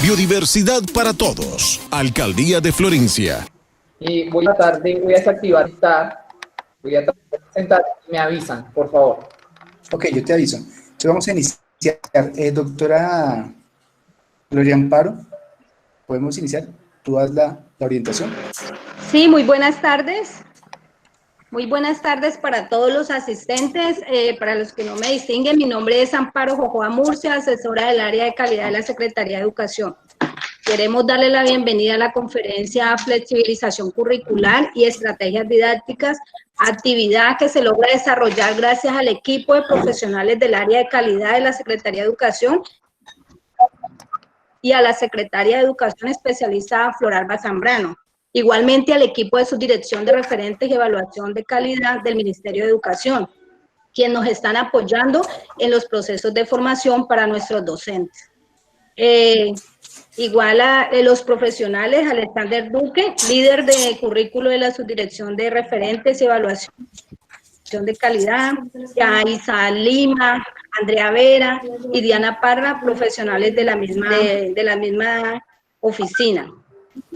Biodiversidad para todos. Alcaldía de Florencia. Y voy a desactivar voy a presentar, me avisan, por favor. Ok, yo te aviso. Entonces vamos a iniciar. Doctora Gloria Amparo, ¿podemos iniciar? ¿Tú das la orientación? Sí, muy buenas tardes. Muy buenas tardes para todos los asistentes. Para los que no me distinguen, mi nombre es Amparo Jojoa Murcia, asesora del área de calidad de la Secretaría de Educación. Queremos darle la bienvenida a la conferencia Flexibilización Curricular y Estrategias Didácticas, actividad que se logra desarrollar gracias al equipo de profesionales del área de calidad de la Secretaría de Educación y a la Secretaria de Educación especialista Floralba Zambrano. Igualmente al equipo de subdirección de referentes y evaluación de calidad del Ministerio de Educación, quienes nos están apoyando en los procesos de formación para nuestros docentes. Igual a los profesionales, Alexander Duque, líder de currículo de la subdirección de referentes y evaluación de calidad, a Isa Lima, Andrea Vera y Diana Parra, profesionales de la misma oficina.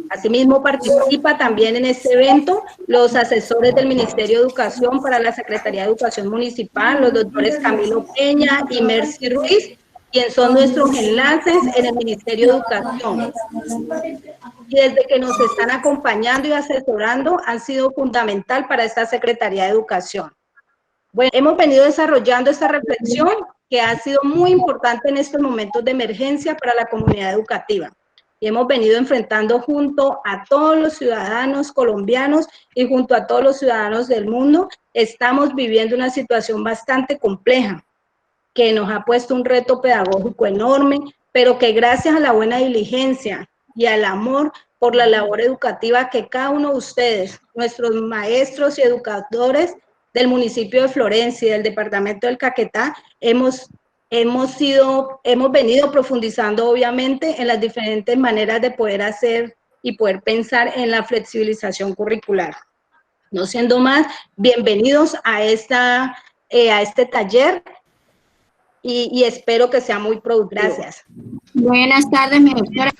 Asimismo, participa también en este evento los asesores del Ministerio de Educación para la Secretaría de Educación Municipal, los doctores Camilo Peña y Mercy Ruiz, quienes son nuestros enlaces en el Ministerio de Educación. Y desde que nos están acompañando y asesorando, han sido fundamental para esta Secretaría de Educación. Bueno, hemos venido desarrollando esta reflexión que ha sido muy importante en estos momentos de emergencia para la comunidad educativa. Y hemos venido enfrentando junto a todos los ciudadanos colombianos y junto a todos los ciudadanos del mundo, estamos viviendo una situación bastante compleja, que nos ha puesto un reto pedagógico enorme, pero que gracias a la buena diligencia y al amor por la labor educativa que cada uno de ustedes, nuestros maestros y educadores del municipio de Florencia y del departamento del Caquetá, hemos venido profundizando obviamente en las diferentes maneras de poder hacer y poder pensar en la flexibilización curricular. No siendo más, bienvenidos a este taller y espero que sea muy productivo. Gracias. Buenas tardes, mi doctora.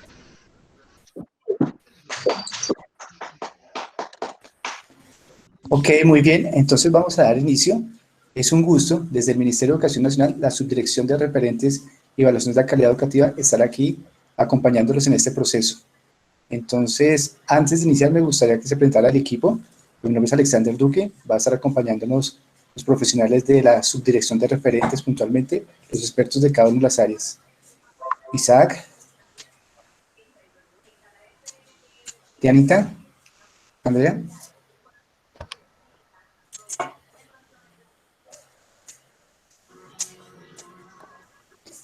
Ok, muy bien. Entonces vamos a dar inicio. Es un gusto, desde el Ministerio de Educación Nacional, la Subdirección de Referentes y Evaluaciones de la Calidad Educativa, estar aquí acompañándolos en este proceso. Entonces, antes de iniciar, me gustaría que se presentara el equipo. Mi nombre es Alexander Duque, va a estar acompañándonos los profesionales de la Subdirección de Referentes puntualmente, los expertos de cada una de las áreas. Isaac, Dianita, Andrea.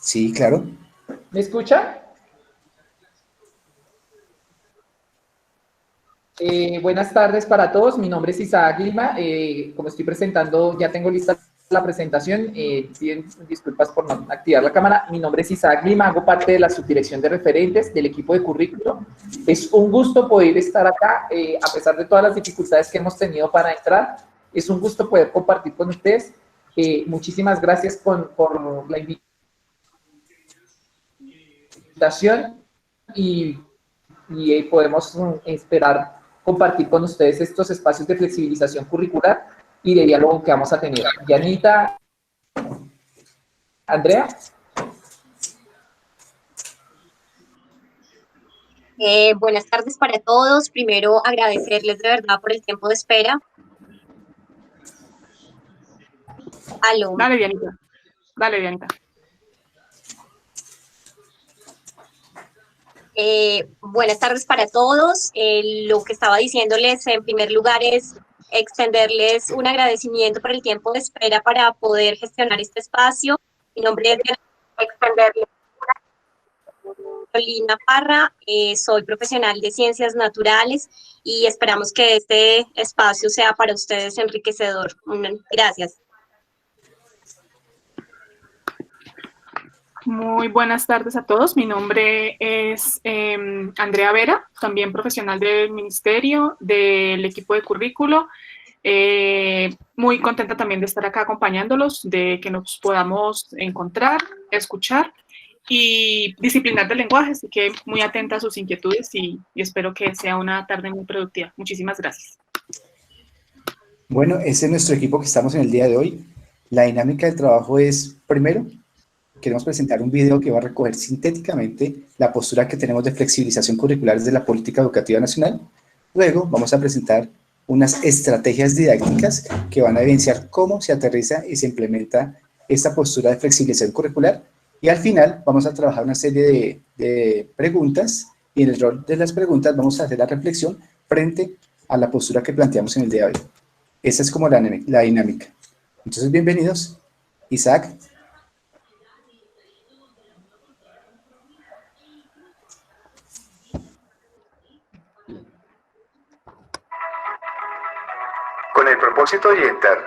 Sí, claro. ¿Me escucha? Buenas tardes para todos. Mi nombre es Isaac Lima. Como estoy presentando, ya tengo lista la presentación. Piden disculpas por no activar la cámara. Mi nombre es Isaac Lima, hago parte de la subdirección de referentes del equipo de currículo. Es un gusto poder estar acá, a pesar de todas las dificultades que hemos tenido para entrar. Es un gusto poder compartir con ustedes. Muchísimas gracias por la invitación y podemos esperar compartir con ustedes estos espacios de flexibilización curricular y de diálogo que vamos a tener. Yanita, Andrea. Buenas tardes para todos. Primero, agradecerles de verdad por el tiempo de espera. Aló. Dale, Dianita. Dale, Dianita. Buenas tardes para todos. Lo que estaba diciéndoles en primer lugar es extenderles un agradecimiento por el tiempo de espera para poder gestionar este espacio. Mi nombre es Carolina Parra, soy profesional de Ciencias Naturales y esperamos que este espacio sea para ustedes enriquecedor. Gracias. Muy buenas tardes a todos. Mi nombre es Andrea Vera, también profesional del Ministerio, del equipo de currículo. Muy contenta también de estar acá acompañándolos, de que nos podamos encontrar, escuchar y disciplinar del lenguaje, así que muy atenta a sus inquietudes y espero que sea una tarde muy productiva. Muchísimas gracias. Bueno, ese es nuestro equipo que estamos en el día de hoy. La dinámica del trabajo es, primero, queremos presentar un video que va a recoger sintéticamente la postura que tenemos de flexibilización curricular desde la política educativa nacional. Luego vamos a presentar unas estrategias didácticas que van a evidenciar cómo se aterriza y se implementa esta postura de flexibilización curricular. Y al final vamos a trabajar una serie de preguntas y en el rol de las preguntas vamos a hacer la reflexión frente a la postura que planteamos en el día de hoy. Esa es como la dinámica. Entonces, bienvenidos. Isaac. Con el propósito de orientar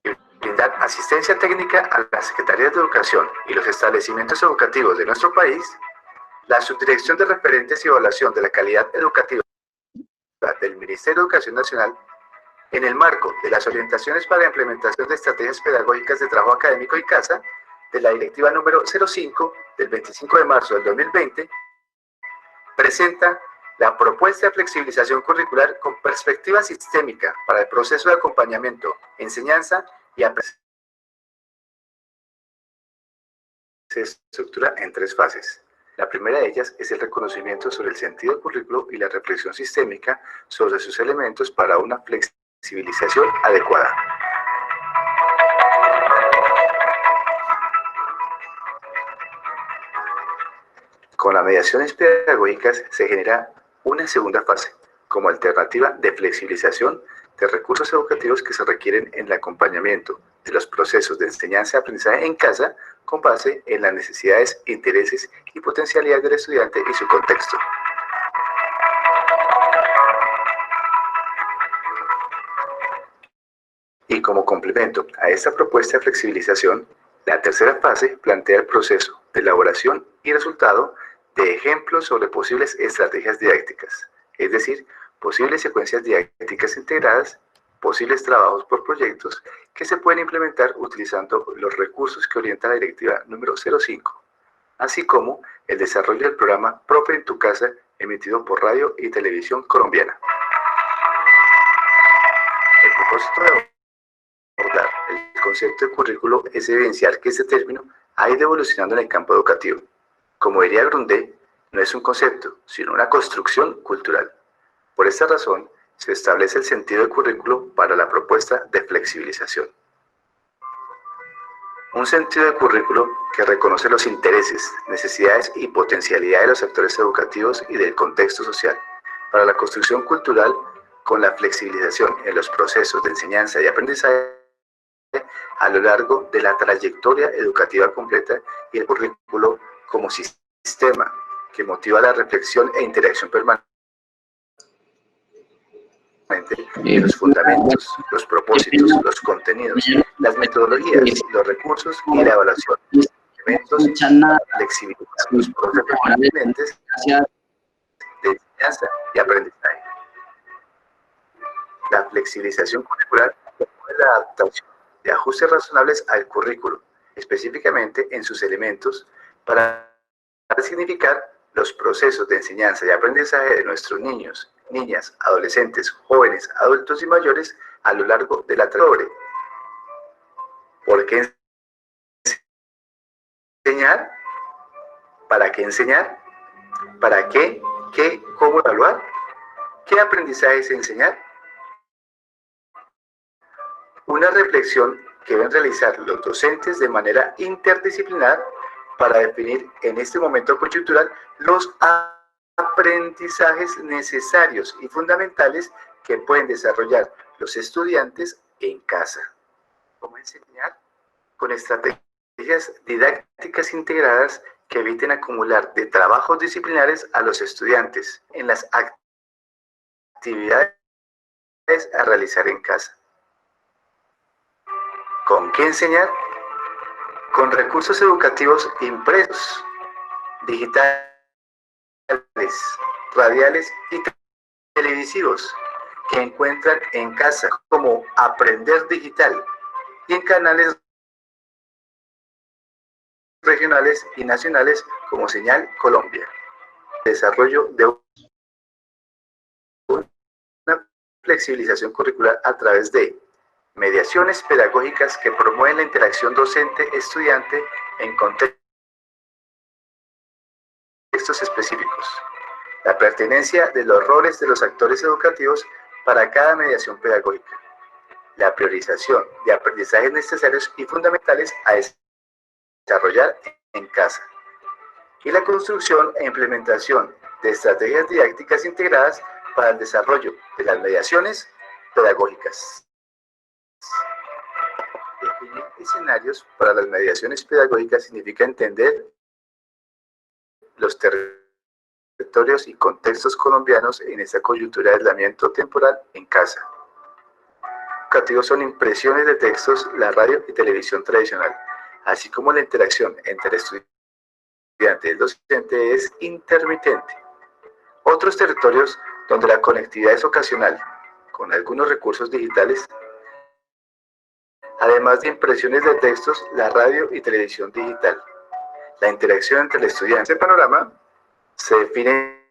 y brindar asistencia técnica a las Secretarías de Educación y los establecimientos educativos de nuestro país, la Subdirección de Referentes y Evaluación de la Calidad Educativa del Ministerio de Educación Nacional, en el marco de las orientaciones para la implementación de estrategias pedagógicas de trabajo académico y casa, de la Directiva número 05 del 25 de marzo del 2020, presenta la propuesta de flexibilización curricular con perspectiva sistémica para el proceso de acompañamiento, enseñanza y aprendizaje. Se estructura en 3 fases. La primera de ellas es el reconocimiento sobre el sentido del currículo y la reflexión sistémica sobre sus elementos para una flexibilización adecuada. Con las mediaciones pedagógicas se genera una segunda fase, como alternativa de flexibilización de recursos educativos que se requieren en el acompañamiento de los procesos de enseñanza y aprendizaje en casa con base en las necesidades, intereses y potencialidades del estudiante y su contexto. Y como complemento a esta propuesta de flexibilización, la tercera fase plantea el proceso de elaboración y resultado de ejemplos sobre posibles estrategias didácticas, es decir, posibles secuencias didácticas integradas, posibles trabajos por proyectos que se pueden implementar utilizando los recursos que orienta la Directiva número 05, así como el desarrollo del programa Profe en tu casa, emitido por Radio y Televisión Colombiana. El propósito de abordar el concepto de currículo es evidenciar que este término ha ido evolucionando en el campo educativo. Como diría Grundé, no es un concepto, sino una construcción cultural. Por esta razón, se establece el sentido de currículo para la propuesta de flexibilización. Un sentido de currículo que reconoce los intereses, necesidades y potencialidades de los actores educativos y del contexto social para la construcción cultural con la flexibilización en los procesos de enseñanza y aprendizaje a lo largo de la trayectoria educativa completa y el currículo como sistema que motiva la reflexión e interacción permanente de los fundamentos, los propósitos, los contenidos, las metodologías, los recursos y la evaluación, elementos para flexibilizar los procesos permanentes de enseñanza y aprendizaje. La flexibilización curricular es la adaptación de ajustes razonables al currículo, específicamente en sus elementos, para significar los procesos de enseñanza y aprendizaje de nuestros niños, niñas, adolescentes, jóvenes, adultos y mayores a lo largo de la trayectoria. ¿Por qué enseñar? ¿Para qué enseñar? ¿Para qué? ¿Qué? ¿Cómo evaluar? ¿Qué aprendizaje es enseñar? Una reflexión que deben realizar los docentes de manera interdisciplinar para definir en este momento coyuntural los aprendizajes necesarios y fundamentales que pueden desarrollar los estudiantes en casa. ¿Cómo enseñar? Con estrategias didácticas integradas que eviten acumular de trabajos disciplinares a los estudiantes en las actividades a realizar en casa. ¿Con qué enseñar? Con recursos educativos impresos, digitales, radiales y televisivos que encuentran en casa, como Aprender Digital, y en canales regionales y nacionales como Señal Colombia. Desarrollo de una flexibilización curricular a través de mediaciones pedagógicas que promueven la interacción docente-estudiante en contextos específicos. La pertinencia de los roles de los actores educativos para cada mediación pedagógica. La priorización de aprendizajes necesarios y fundamentales a desarrollar en casa. Y la construcción e implementación de estrategias didácticas integradas para el desarrollo de las mediaciones pedagógicas. Definir escenarios para las mediaciones pedagógicas significa entender los territorios y contextos colombianos en esta coyuntura de aislamiento temporal en casa. Educativos son impresiones de textos, la radio y televisión tradicional, así como la interacción entre el estudiante y el docente es intermitente. Otros territorios donde la conectividad es ocasional, con algunos recursos digitales, además de impresiones de textos, la radio y televisión digital. La interacción entre el estudiante. En este panorama se definen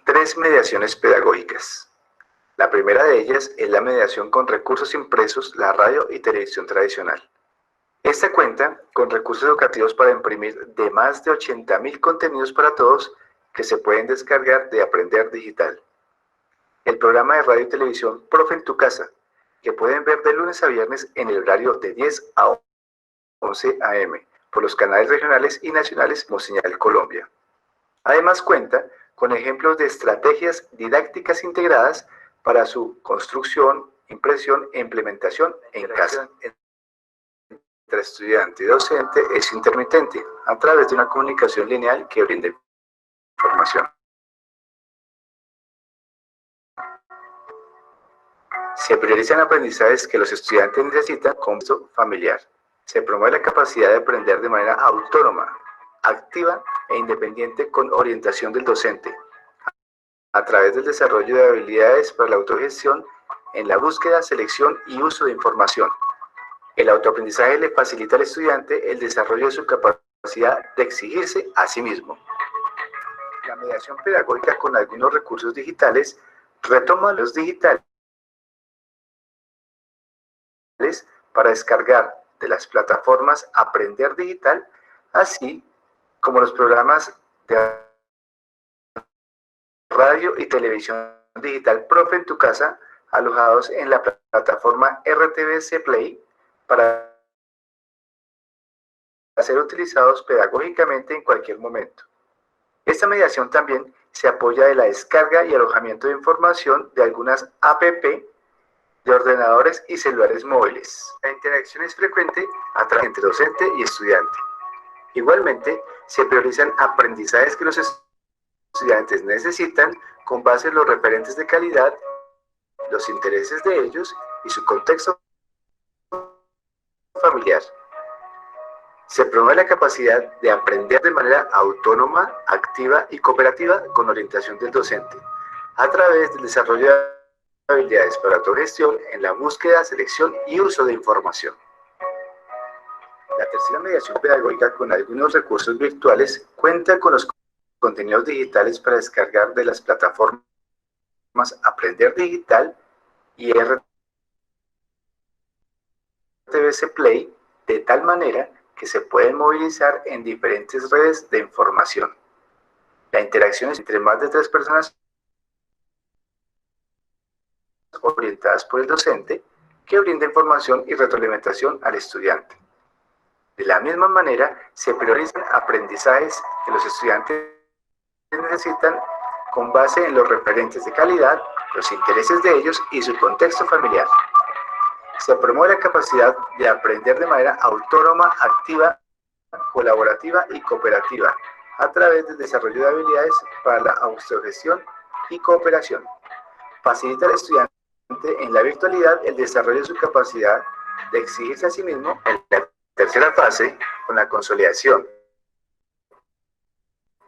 3 mediaciones pedagógicas. La primera de ellas es la mediación con recursos impresos, la radio y televisión tradicional. Esta cuenta con recursos educativos para imprimir de más de 80.000 contenidos para todos que se pueden descargar de Aprender Digital. El programa de radio y televisión Profe en tu Casa, que pueden ver de lunes a viernes en el horario de 10 a 11 a.m. por los canales regionales y nacionales como Señal Colombia. Además cuenta con ejemplos de estrategias didácticas integradas para su construcción, impresión e implementación en casa. Entre estudiante y docente es intermitente a través de una comunicación lineal que brinde información. Se priorizan aprendizajes que los estudiantes necesitan como familiar. Se promueve la capacidad de aprender de manera autónoma, activa e independiente con orientación del docente, a través del desarrollo de habilidades para la autogestión en la búsqueda, selección y uso de información. El autoaprendizaje le facilita al estudiante el desarrollo de su capacidad de exigirse a sí mismo. La mediación pedagógica con algunos recursos digitales retoma los digitales para descargar de las plataformas Aprender Digital, así como los programas de radio y televisión digital Profe en tu Casa, alojados en la plataforma RTBC Play, para ser utilizados pedagógicamente en cualquier momento. Esta mediación también se apoya de la descarga y alojamiento de información de algunas APP de ordenadores y celulares móviles. La interacción es frecuente entre docente y estudiante. Igualmente, se priorizan aprendizajes que los estudiantes necesitan con base en los referentes de calidad, los intereses de ellos y su contexto familiar. Se promueve la capacidad de aprender de manera autónoma, activa y cooperativa con orientación del docente, a través del desarrollo de habilidades para autogestión en la búsqueda, selección y uso de información. La tercera mediación pedagógica con algunos recursos virtuales cuenta con los contenidos digitales para descargar de las plataformas Aprender Digital y RTBC Play, de tal manera que se pueden movilizar en diferentes redes de información. La interacción es entre más de 3 personas orientadas por el docente, que brinda información y retroalimentación al estudiante. De la misma manera, se priorizan aprendizajes que los estudiantes necesitan con base en los referentes de calidad, los intereses de ellos y su contexto familiar. Se promueve la capacidad de aprender de manera autónoma, activa, colaborativa y cooperativa, a través del desarrollo de habilidades para la autogestión y cooperación. Facilita al estudiante en la virtualidad el desarrollo de su capacidad de exigirse a sí mismo. En la tercera fase, con la consolidación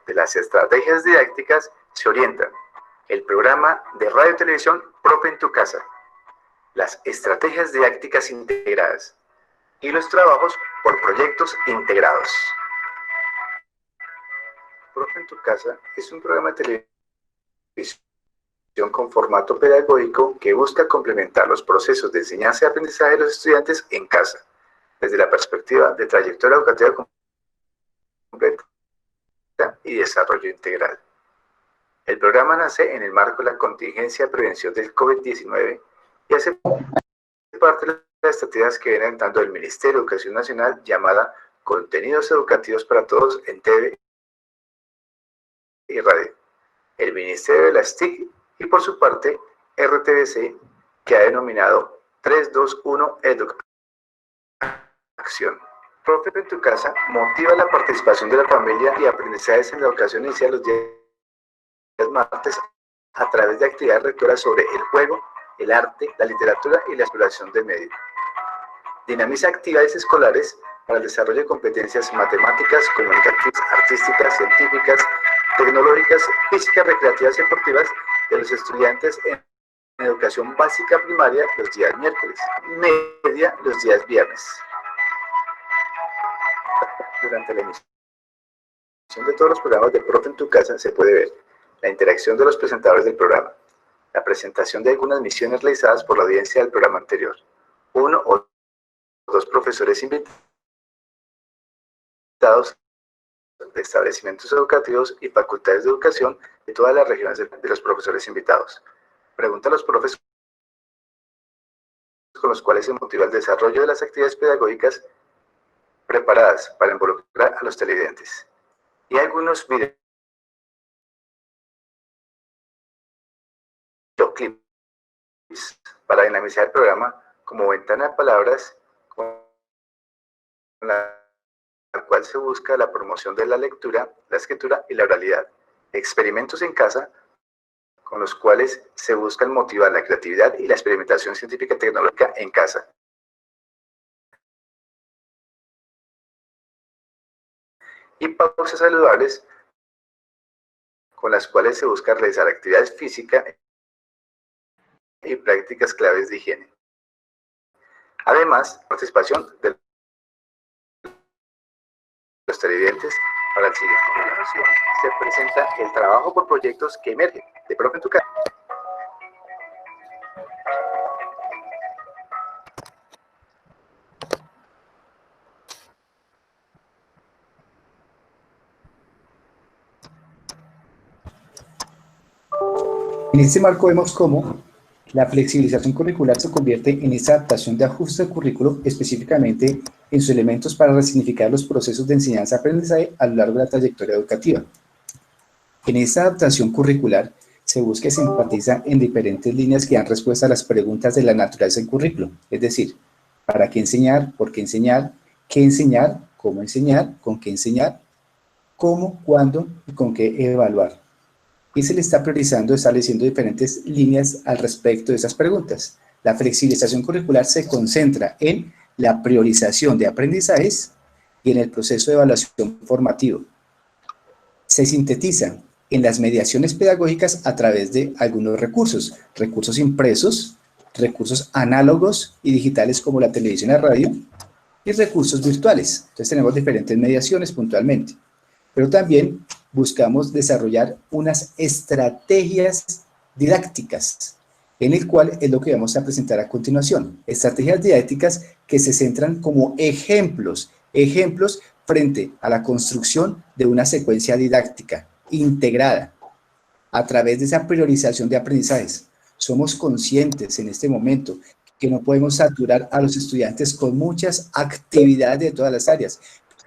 de las estrategias didácticas, se orientan el programa de radio y televisión Profe en tu Casa, las estrategias didácticas integradas y los trabajos por proyectos integrados. Profe en tu casa es un programa de televisión con formato pedagógico que busca complementar los procesos de enseñanza y aprendizaje de los estudiantes en casa, desde la perspectiva de trayectoria educativa completa y desarrollo integral. El programa nace en el marco de la contingencia de prevención del COVID-19 y hace parte de las estrategias que viene aventando el Ministerio de Educación Nacional llamada Contenidos Educativos para Todos en TV y Radio, el Ministerio de las TIC y por su parte RTBC, que ha denominado 321 Educación. Profe en tu casa motiva la participación de la familia y aprendizajes en la educación inicial los días martes a través de actividades rectoras sobre el juego, el arte, la literatura y la exploración del medio. Dinamiza actividades escolares para el desarrollo de competencias matemáticas, comunicativas, artísticas, científicas, tecnológicas, físicas, recreativas y deportivas de los estudiantes en educación básica primaria los días miércoles, media los días viernes. Durante la emisión de todos los programas de Profe en tu casa se puede ver la interacción de los presentadores del programa, la presentación de algunas misiones realizadas por la audiencia del programa anterior, uno o dos profesores invitados de establecimientos educativos y facultades de educación de todas las regiones de los profesores invitados. Pregunta a los profesores con los cuales se motiva el desarrollo de las actividades pedagógicas preparadas para involucrar a los televidentes. Y algunos videoclips para dinamizar el programa como ventana de palabras con la cual se busca la promoción de la lectura, la escritura y la oralidad. Experimentos en casa con los cuales se busca motivar la creatividad y la experimentación científica y tecnológica en casa. Y pausas saludables con las cuales se busca realizar actividades físicas y prácticas claves de higiene. Además, participación de los televidentes para el siguiente. Se presenta el trabajo por proyectos que emergen de Profe en tu casa. En este marco vemos cómo la flexibilización curricular se convierte en esta adaptación de ajuste del currículo, específicamente en sus elementos para resignificar los procesos de enseñanza-aprendizaje a lo largo de la trayectoria educativa. En esta adaptación curricular se busca y se enfatiza en diferentes líneas que dan respuesta a las preguntas de la naturaleza del currículo, es decir, ¿para qué enseñar? ¿Por qué enseñar? ¿Qué enseñar? ¿Cómo enseñar? ¿Con qué enseñar? ¿Cómo? ¿Cuándo? ¿Y con qué evaluar? Y se le está priorizando, estableciendo diferentes líneas al respecto de esas preguntas. La flexibilización curricular se concentra en la priorización de aprendizajes y en el proceso de evaluación formativo. Se sintetiza en las mediaciones pedagógicas a través de algunos recursos, recursos impresos, recursos análogos y digitales como la televisión y la radio, y recursos virtuales. Entonces tenemos diferentes mediaciones puntualmente, pero también buscamos desarrollar unas estrategias didácticas, en el cual es lo que vamos a presentar a continuación. Estrategias didácticas que se centran como ejemplos frente a la construcción de una secuencia didáctica integrada a través de esa priorización de aprendizajes. Somos conscientes en este momento que no podemos saturar a los estudiantes con muchas actividades de todas las áreas,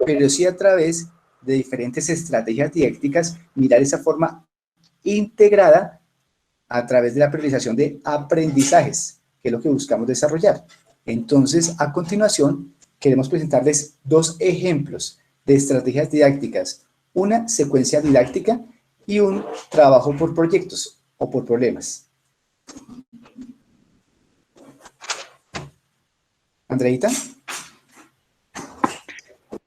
pero sí a través de diferentes estrategias didácticas, mirar esa forma integrada a través de la priorización de aprendizajes, que es lo que buscamos desarrollar. Entonces, a continuación, queremos presentarles dos ejemplos de estrategias didácticas, una secuencia didáctica y un trabajo por proyectos o por problemas. ¿Andreita?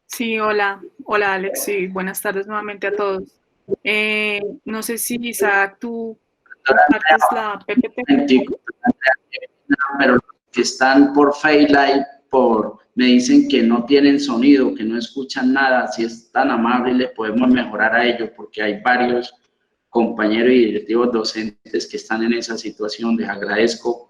Sí, hola Alex, sí, buenas tardes nuevamente a todos. No sé si Isaac, tú compartes la PPT. Pero los que están por Fairlight, por me dicen que no tienen sonido, que no escuchan nada. Si es tan amable, le podemos mejorar a ello, porque hay varios compañeros y directivos docentes que están en esa situación. Les agradezco.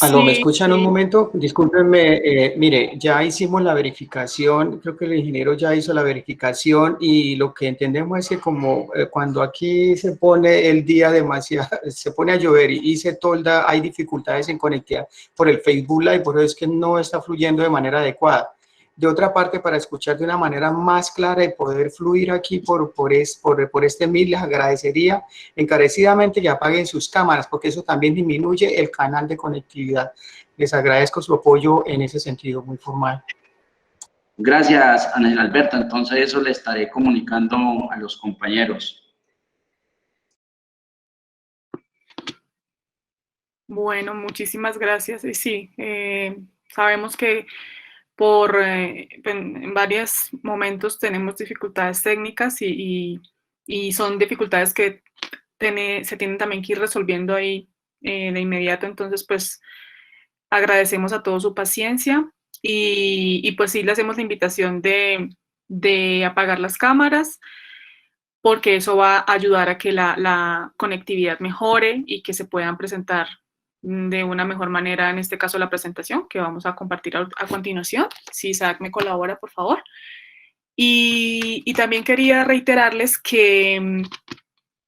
Aló, ¿me Sí, escuchan un momento? Discúlpenme, mire, ya hicimos la verificación, creo que el ingeniero ya hizo la verificación y lo que entendemos es que como cuando aquí se pone el día demasiado, se pone a llover y se tolda, hay dificultades en conectividad por el Facebook Live, por eso es que no está fluyendo de manera adecuada. De otra parte, para escuchar de una manera más clara y poder fluir aquí por este Meet, les agradecería encarecidamente que apaguen sus cámaras, porque eso también disminuye el canal de conectividad. Les agradezco su apoyo en ese sentido, muy formal. Gracias, Ana Alberta. Entonces eso le estaré comunicando a los compañeros. bueno, muchísimas gracias. Y sí, sabemos que en varios momentos tenemos dificultades técnicas y son dificultades que se tienen también que ir resolviendo ahí de inmediato. Entonces, pues agradecemos a todos su paciencia y pues sí le hacemos la invitación de apagar las cámaras, porque eso va a ayudar a que la conectividad mejore y que se puedan presentar de una mejor manera, en este caso la presentación que vamos a compartir a continuación. Si Isaac me colabora, por favor. Y también quería reiterarles que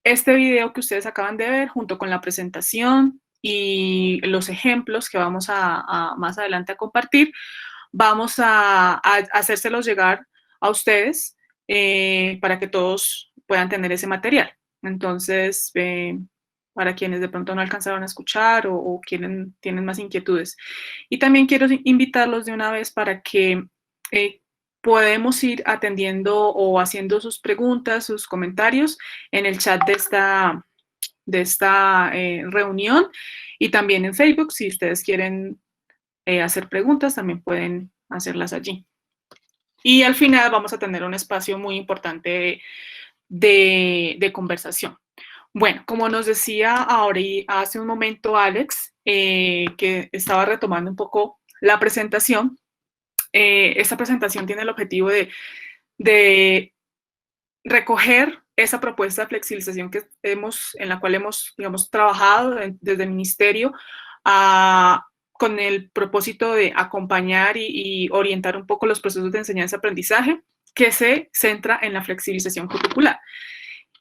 este video que ustedes acaban de ver, junto con la presentación y los ejemplos que vamos a más adelante a compartir, vamos a hacérselos llegar a ustedes para que todos puedan tener ese material. Entonces, para quienes de pronto no alcanzaron a escuchar o tienen más inquietudes. Y también quiero invitarlos de una vez para que podemos ir atendiendo o haciendo sus preguntas, sus comentarios en el chat de esta reunión, y también en Facebook. Si ustedes quieren hacer preguntas, también pueden hacerlas allí. Y al final vamos a tener un espacio muy importante de conversación. Bueno, como nos decía ahora y hace un momento Alex, que estaba retomando un poco la presentación, esta presentación tiene el objetivo de recoger esa propuesta de flexibilización en la cual hemos, digamos, trabajado desde el ministerio con el propósito de acompañar y orientar un poco los procesos de enseñanza-aprendizaje, que se centra en la flexibilización curricular.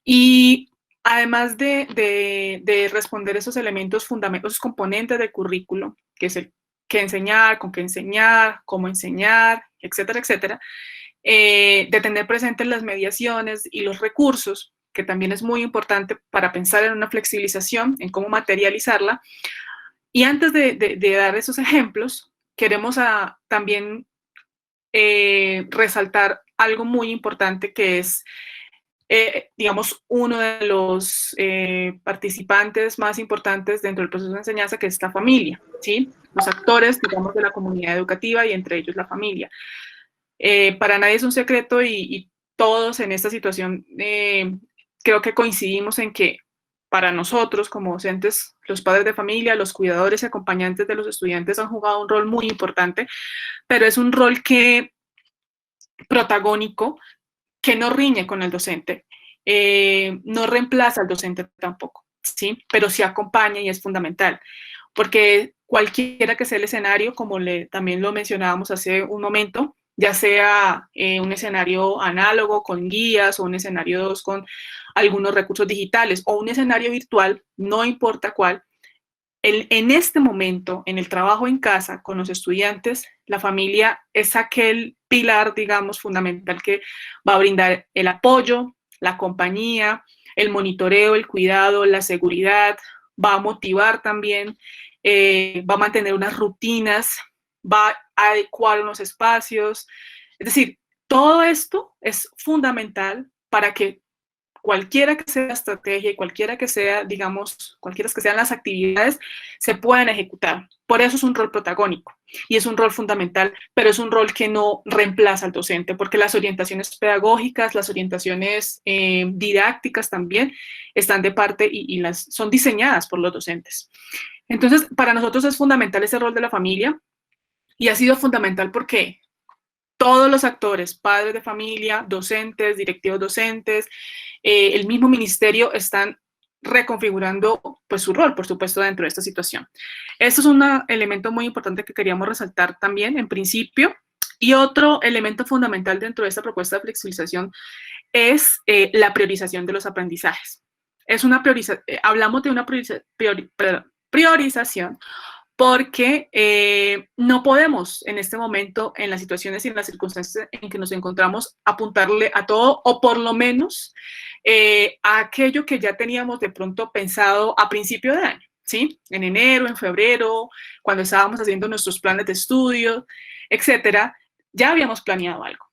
Y además de responder esos elementos fundamentales, esos componentes del currículo, que es el qué enseñar, con qué enseñar, cómo enseñar, etcétera, etcétera, de tener presentes las mediaciones y los recursos, que también es muy importante para pensar en una flexibilización, en cómo materializarla. Y antes de dar esos ejemplos, queremos también resaltar algo muy importante, que es, digamos, uno de los participantes más importantes dentro del proceso de enseñanza, que es la familia, ¿sí? Los actores, digamos, de la comunidad educativa, y entre ellos la familia. Para nadie es un secreto y todos en esta situación creo que coincidimos en que para nosotros como docentes, los padres de familia, los cuidadores y acompañantes de los estudiantes han jugado un rol muy importante, pero es un rol protagónico, que no riñe con el docente, no reemplaza al docente tampoco, ¿sí? Pero sí acompaña y es fundamental, porque cualquiera que sea el escenario, como también lo mencionábamos hace un momento, ya sea un escenario análogo con guías o un escenario 2 con algunos recursos digitales o un escenario virtual, no importa cuál, en este momento, en el trabajo en casa con los estudiantes, la familia es aquel pilar, digamos, fundamental, que va a brindar el apoyo, la compañía, el monitoreo, el cuidado, la seguridad, va a motivar también, va a mantener unas rutinas, va a adecuar unos espacios. Es decir, todo esto es fundamental para que cualquiera que sea la estrategia y cualquiera que sea, digamos, cualquiera que sean las actividades, se puedan ejecutar. Por eso es un rol protagónico y es un rol fundamental, pero es un rol que no reemplaza al docente, porque las orientaciones pedagógicas, las orientaciones didácticas también están de parte y son diseñadas por los docentes. Entonces, para nosotros es fundamental ese rol de la familia y ha sido fundamental porque todos los actores, padres de familia, docentes, directivos docentes, el mismo ministerio están reconfigurando pues, su rol, por supuesto, dentro de esta situación. Esto es un elemento muy importante que queríamos resaltar también en principio. Y otro elemento fundamental dentro de esta propuesta de flexibilización es la priorización de los aprendizajes. Hablamos de una priorización porque no podemos en este momento, en las situaciones y en las circunstancias en que nos encontramos, apuntarle a todo o por lo menos a aquello que ya teníamos de pronto pensado a principio de año, ¿sí? En enero, en febrero, cuando estábamos haciendo nuestros planes de estudio, etcétera, ya habíamos planeado algo.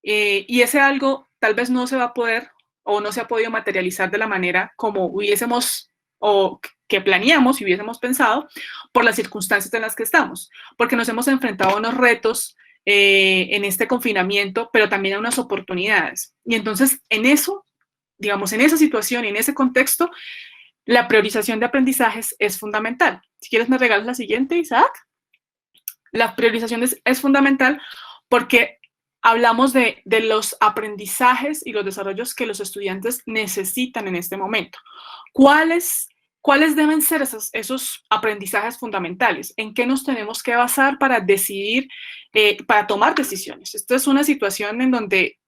Y ese algo tal vez no se va a poder o no se ha podido materializar de la manera como hubiésemos o que planeamos y hubiésemos pensado por las circunstancias en las que estamos, porque nos hemos enfrentado a unos retos en este confinamiento, pero también a unas oportunidades. Y entonces en eso, digamos, en esa situación y en ese contexto, la priorización de aprendizajes es fundamental. Si quieres me regalas la siguiente, Isaac. La priorización es fundamental porque hablamos de los aprendizajes y los desarrollos que los estudiantes necesitan en este momento. ¿Cuáles deben ser esos aprendizajes fundamentales? ¿En qué nos tenemos que basar para decidir, para tomar decisiones? Esta es una situación en donde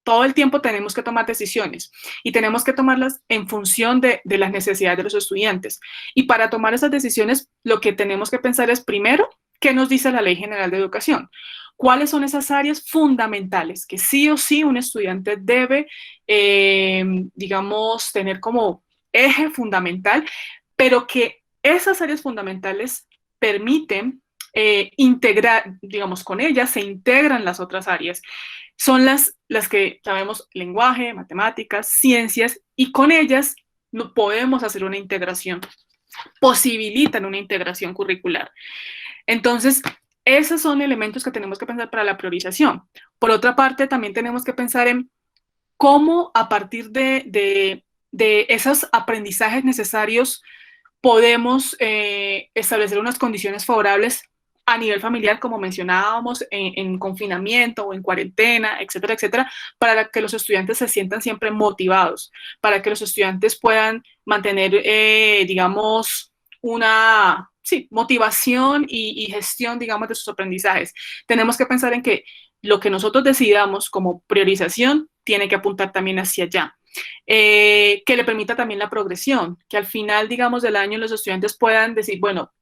todo el tiempo tenemos que tomar decisiones y tenemos que tomarlas en función de las necesidades de los estudiantes. Y para tomar esas decisiones, lo que tenemos que pensar es primero, ¿qué nos dice la Ley General de Educación? ¿Cuáles son esas áreas fundamentales que sí o sí un estudiante debe, digamos, tener como eje fundamental, pero que esas áreas fundamentales permiten integrar, digamos, con ellas se integran las otras áreas? Son las que sabemos lenguaje, matemáticas, ciencias, y con ellas no podemos hacer una integración, posibilitan una integración curricular. Entonces, esos son elementos que tenemos que pensar para la priorización. Por otra parte, también tenemos que pensar en cómo a partir de esos aprendizajes necesarios podemos establecer unas condiciones favorables a nivel familiar, como mencionábamos, en confinamiento o en cuarentena, etcétera, etcétera, para que los estudiantes se sientan siempre motivados, para que los estudiantes puedan mantener, digamos, una motivación y gestión, digamos, de sus aprendizajes. Tenemos que pensar en que lo que nosotros decidamos como priorización tiene que apuntar también hacia allá. Que le permita también la progresión, que al final, digamos, del año los estudiantes puedan decir, bueno,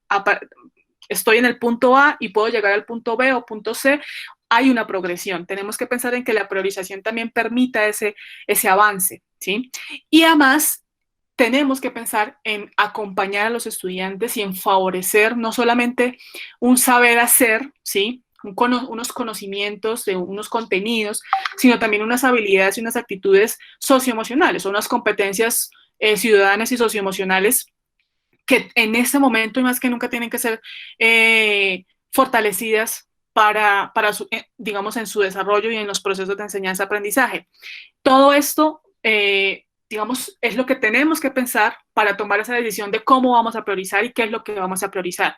estoy en el punto A y puedo llegar al punto B o punto C, hay una progresión. Tenemos que pensar en que la priorización también permita ese avance, ¿sí? Y además, tenemos que pensar en acompañar a los estudiantes y en favorecer no solamente un saber hacer, ¿sí? Unos conocimientos de unos contenidos, sino también unas habilidades y unas actitudes socioemocionales, o unas competencias ciudadanas y socioemocionales que en este momento y más que nunca tienen que ser fortalecidas para digamos, en su desarrollo y en los procesos de enseñanza-aprendizaje. Todo esto, digamos, es lo que tenemos que pensar para tomar esa decisión de cómo vamos a priorizar y qué es lo que vamos a priorizar.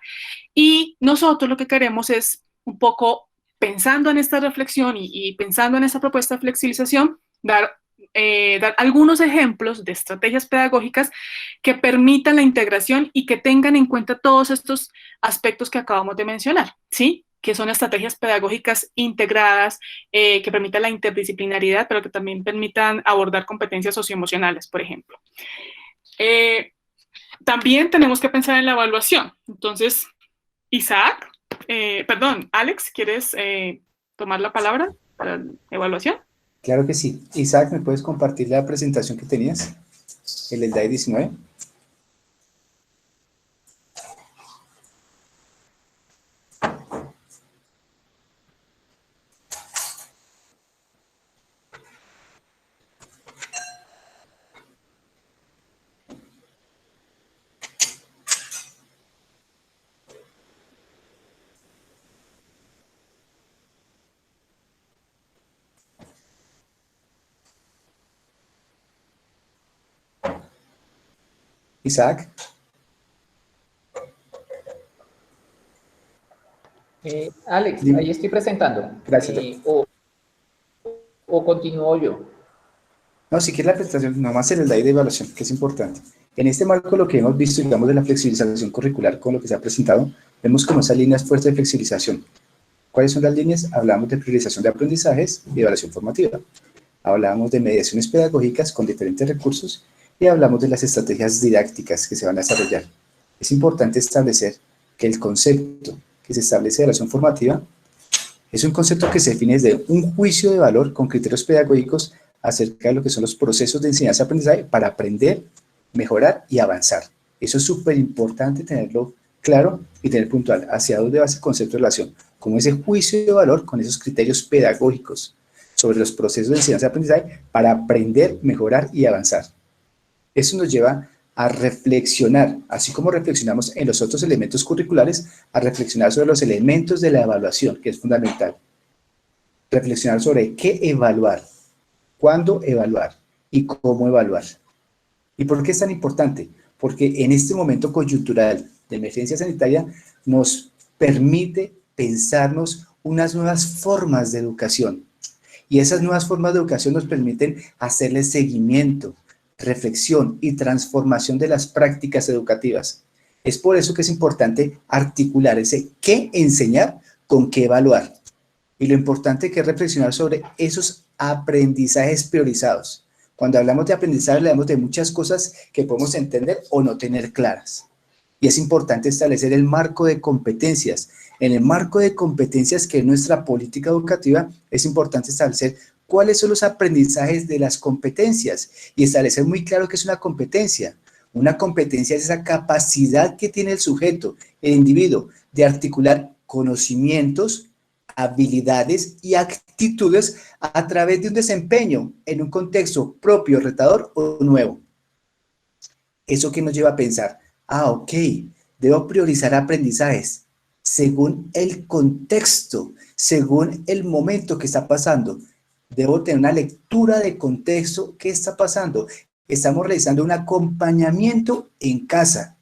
Y nosotros lo que queremos es un poco, pensando en esta reflexión y pensando en esta propuesta de flexibilización, dar algunos ejemplos de estrategias pedagógicas que permitan la integración y que tengan en cuenta todos estos aspectos que acabamos de mencionar, ¿sí? Que son estrategias pedagógicas integradas, que permitan la interdisciplinariedad, pero que también permitan abordar competencias socioemocionales, por ejemplo. También tenemos que pensar en la evaluación. Entonces, Isaac, Alex, ¿quieres tomar la palabra para la evaluación? Claro que sí. Isaac, ¿me puedes compartir la presentación que tenías? El DAE 19. Isaac. Alex, Dime. ahí estoy presentando. Gracias. O continúo yo. No, si quieres la presentación, nomás el slide de evaluación, que es importante. En este marco, lo que hemos visto, digamos, de la flexibilización curricular con lo que se ha presentado, vemos como esas líneas fuertes de flexibilización. ¿Cuáles son las líneas? Hablamos de priorización de aprendizajes y evaluación formativa. Hablamos de mediaciones pedagógicas con diferentes recursos y hablamos de las estrategias didácticas que se van a desarrollar. Es importante establecer que el concepto que se establece de evaluación formativa es un concepto que se define desde un juicio de valor con criterios pedagógicos acerca de lo que son los procesos de enseñanza-aprendizaje para aprender, mejorar y avanzar. Eso es súper importante tenerlo claro y tener puntual hacia dónde va ese concepto de relación, como ese juicio de valor con esos criterios pedagógicos sobre los procesos de enseñanza-aprendizaje para aprender, mejorar y avanzar. Eso nos lleva a reflexionar, así como reflexionamos en los otros elementos curriculares, a reflexionar sobre los elementos de la evaluación, que es fundamental. Reflexionar sobre qué evaluar, cuándo evaluar y cómo evaluar. ¿Y por qué es tan importante? Porque en este momento coyuntural de emergencia sanitaria nos permite pensarnos unas nuevas formas de educación. Y esas nuevas formas de educación nos permiten hacerle seguimiento, reflexión y transformación de las prácticas educativas. Es por eso que es importante articular ese qué enseñar con qué evaluar. Y lo importante que es reflexionar sobre esos aprendizajes priorizados. Cuando hablamos de aprendizaje, hablamos de muchas cosas que podemos entender o no tener claras. Y es importante establecer el marco de competencias. En el marco de competencias que es nuestra política educativa, es importante establecer cuáles son los aprendizajes de las competencias y establecer muy claro qué es una competencia. Una competencia es esa capacidad que tiene el sujeto, el individuo, de articular conocimientos, habilidades y actitudes a través de un desempeño en un contexto propio, retador o nuevo. Eso que nos lleva a pensar, ok, debo priorizar aprendizajes según el contexto, según el momento que está pasando. Debo tener una lectura de contexto, ¿qué está pasando? Estamos realizando un acompañamiento en casa.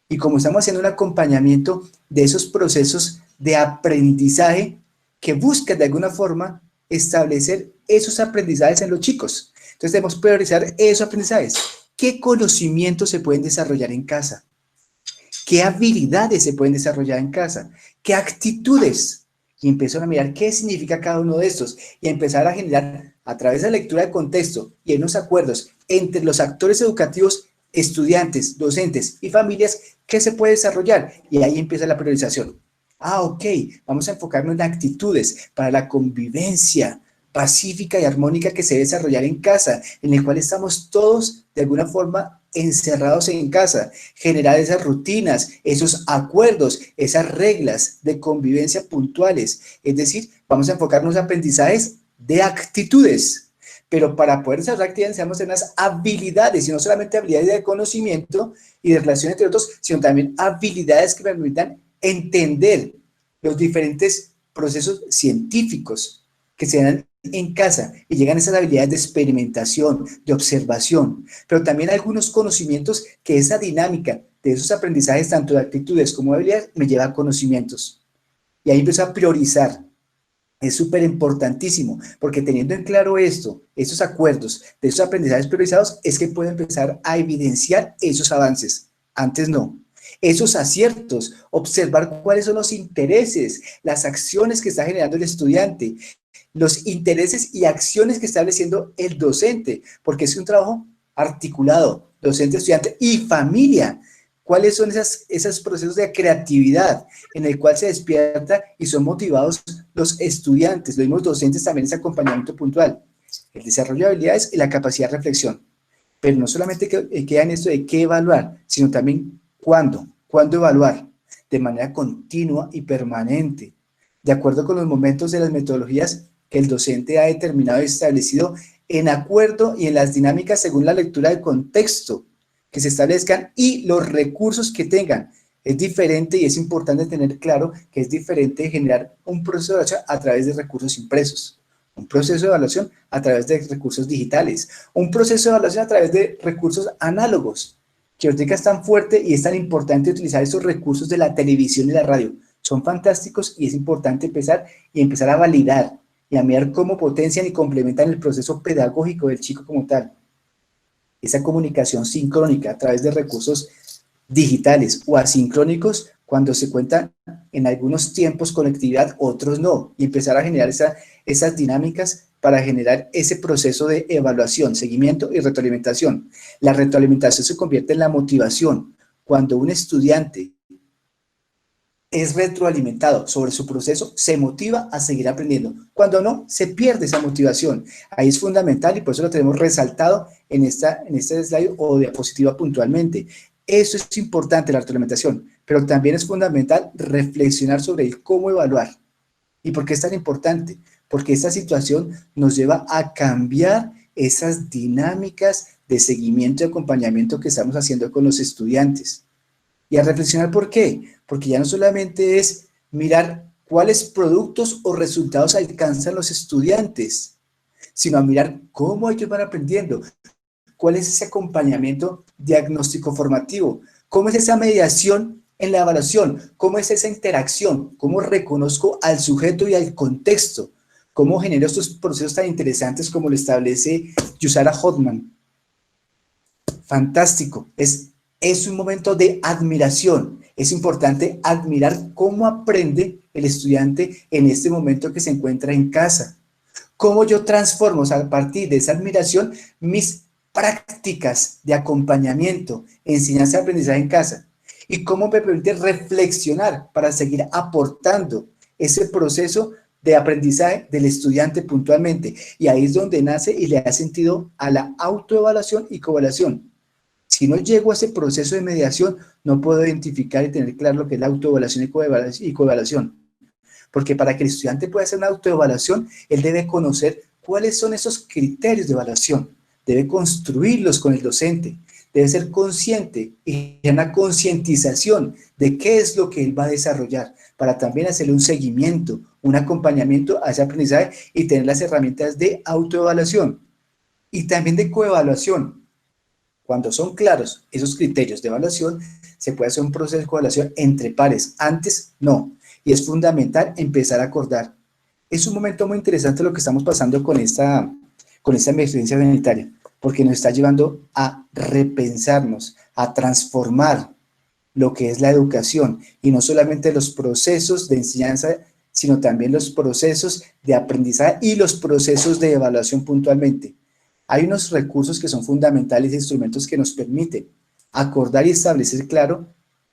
Y como estamos haciendo un acompañamiento de esos procesos de aprendizaje que buscan de alguna forma establecer esos aprendizajes en los chicos. Entonces debemos priorizar esos aprendizajes. ¿Qué conocimientos se pueden desarrollar en casa? ¿Qué habilidades se pueden desarrollar en casa? ¿Qué actitudes? Y empezar a mirar qué significa cada uno de estos y empezar a generar a través de la lectura de contexto y en los acuerdos entre los actores educativos, estudiantes, docentes y familias, qué se puede desarrollar. Y ahí empieza la priorización. Ok, vamos a enfocarnos en actitudes para la convivencia pacífica y armónica que se debe desarrollar en casa, en el cual estamos todos de alguna forma encerrados en casa, generar esas rutinas, esos acuerdos, esas reglas de convivencia puntuales. Es decir, vamos a enfocarnos en aprendizajes de actitudes, pero para poder desarrollar actividades necesitamos tener unas habilidades, y no solamente habilidades de conocimiento y de relación entre otros, sino también habilidades que permitan entender los diferentes procesos científicos que se dan en casa y llegan esas habilidades de experimentación, de observación, pero también algunos conocimientos que esa dinámica de esos aprendizajes, tanto de actitudes como de habilidades, me lleva a conocimientos. Y ahí empiezo a priorizar. Es súper importantísimo, porque teniendo en claro esto, estos acuerdos de esos aprendizajes priorizados, es que puedo empezar a evidenciar esos avances. Antes no. Esos aciertos, observar cuáles son los intereses, las acciones que está generando el estudiante, los intereses y acciones que está estableciendo el docente, porque es un trabajo articulado, docente, estudiante y familia. ¿Cuáles son esos procesos de creatividad en el cual se despierta y son motivados los estudiantes, los mismos docentes también ese acompañamiento puntual? El desarrollo de habilidades y la capacidad de reflexión. Pero no solamente queda en esto de qué evaluar, sino también cuándo evaluar, de manera continua y permanente, de acuerdo con los momentos de las metodologías que el docente ha determinado y establecido en acuerdo y en las dinámicas según la lectura del contexto que se establezcan y los recursos que tengan. Es diferente y es importante tener claro que es diferente generar un proceso de evaluación a través de recursos impresos, un proceso de evaluación a través de recursos digitales, un proceso de evaluación a través de recursos análogos, que ahorita es tan fuerte y es tan importante utilizar esos recursos de la televisión y la radio. Son fantásticos y es importante empezar a validar y a mirar cómo potencian y complementan el proceso pedagógico del chico como tal. Esa comunicación sincrónica a través de recursos digitales o asincrónicos, cuando se cuenta en algunos tiempos conectividad, otros no, y empezar a generar esas dinámicas para generar ese proceso de evaluación, seguimiento y retroalimentación. La retroalimentación se convierte en la motivación. Cuando un estudiante es retroalimentado sobre su proceso, se motiva a seguir aprendiendo. Cuando no, se pierde esa motivación. Ahí es fundamental y por eso lo tenemos resaltado en este slide o diapositiva puntualmente. Eso es importante, la retroalimentación, pero también es fundamental reflexionar sobre el cómo evaluar. ¿Y por qué es tan importante? Porque esta situación nos lleva a cambiar esas dinámicas de seguimiento y acompañamiento que estamos haciendo con los estudiantes. Y a reflexionar por qué. Porque ya no solamente es mirar cuáles productos o resultados alcanzan los estudiantes, sino a mirar cómo ellos van aprendiendo, cuál es ese acompañamiento diagnóstico formativo, cómo es esa mediación en la evaluación, cómo es esa interacción, cómo reconozco al sujeto y al contexto, cómo genero estos procesos tan interesantes como lo establece Yusara Hotman. Fantástico, es un momento de admiración. Es importante admirar cómo aprende el estudiante en este momento que se encuentra en casa. Cómo yo transformo a partir de esa admiración mis prácticas de acompañamiento, enseñanza y aprendizaje en casa. Y cómo me permite reflexionar para seguir aportando ese proceso de aprendizaje del estudiante puntualmente. Y ahí es donde nace y le da sentido a la autoevaluación y coevaluación. Si no llego a ese proceso de mediación, no puedo identificar y tener claro lo que es la autoevaluación y coevaluación. Porque para que el estudiante pueda hacer una autoevaluación, él debe conocer cuáles son esos criterios de evaluación. Debe construirlos con el docente. Debe ser consciente y una concientización de qué es lo que él va a desarrollar para también hacerle un seguimiento, un acompañamiento a ese aprendizaje y tener las herramientas de autoevaluación y también de coevaluación. Cuando son claros esos criterios de evaluación, se puede hacer un proceso de coevaluación entre pares. Antes, no. Y es fundamental empezar a acordar. Es un momento muy interesante lo que estamos pasando con esta emergencia humanitaria, porque nos está llevando a repensarnos, a transformar lo que es la educación, y no solamente los procesos de enseñanza, sino también los procesos de aprendizaje y los procesos de evaluación puntualmente. Hay unos recursos que son fundamentales, instrumentos que nos permiten acordar y establecer claro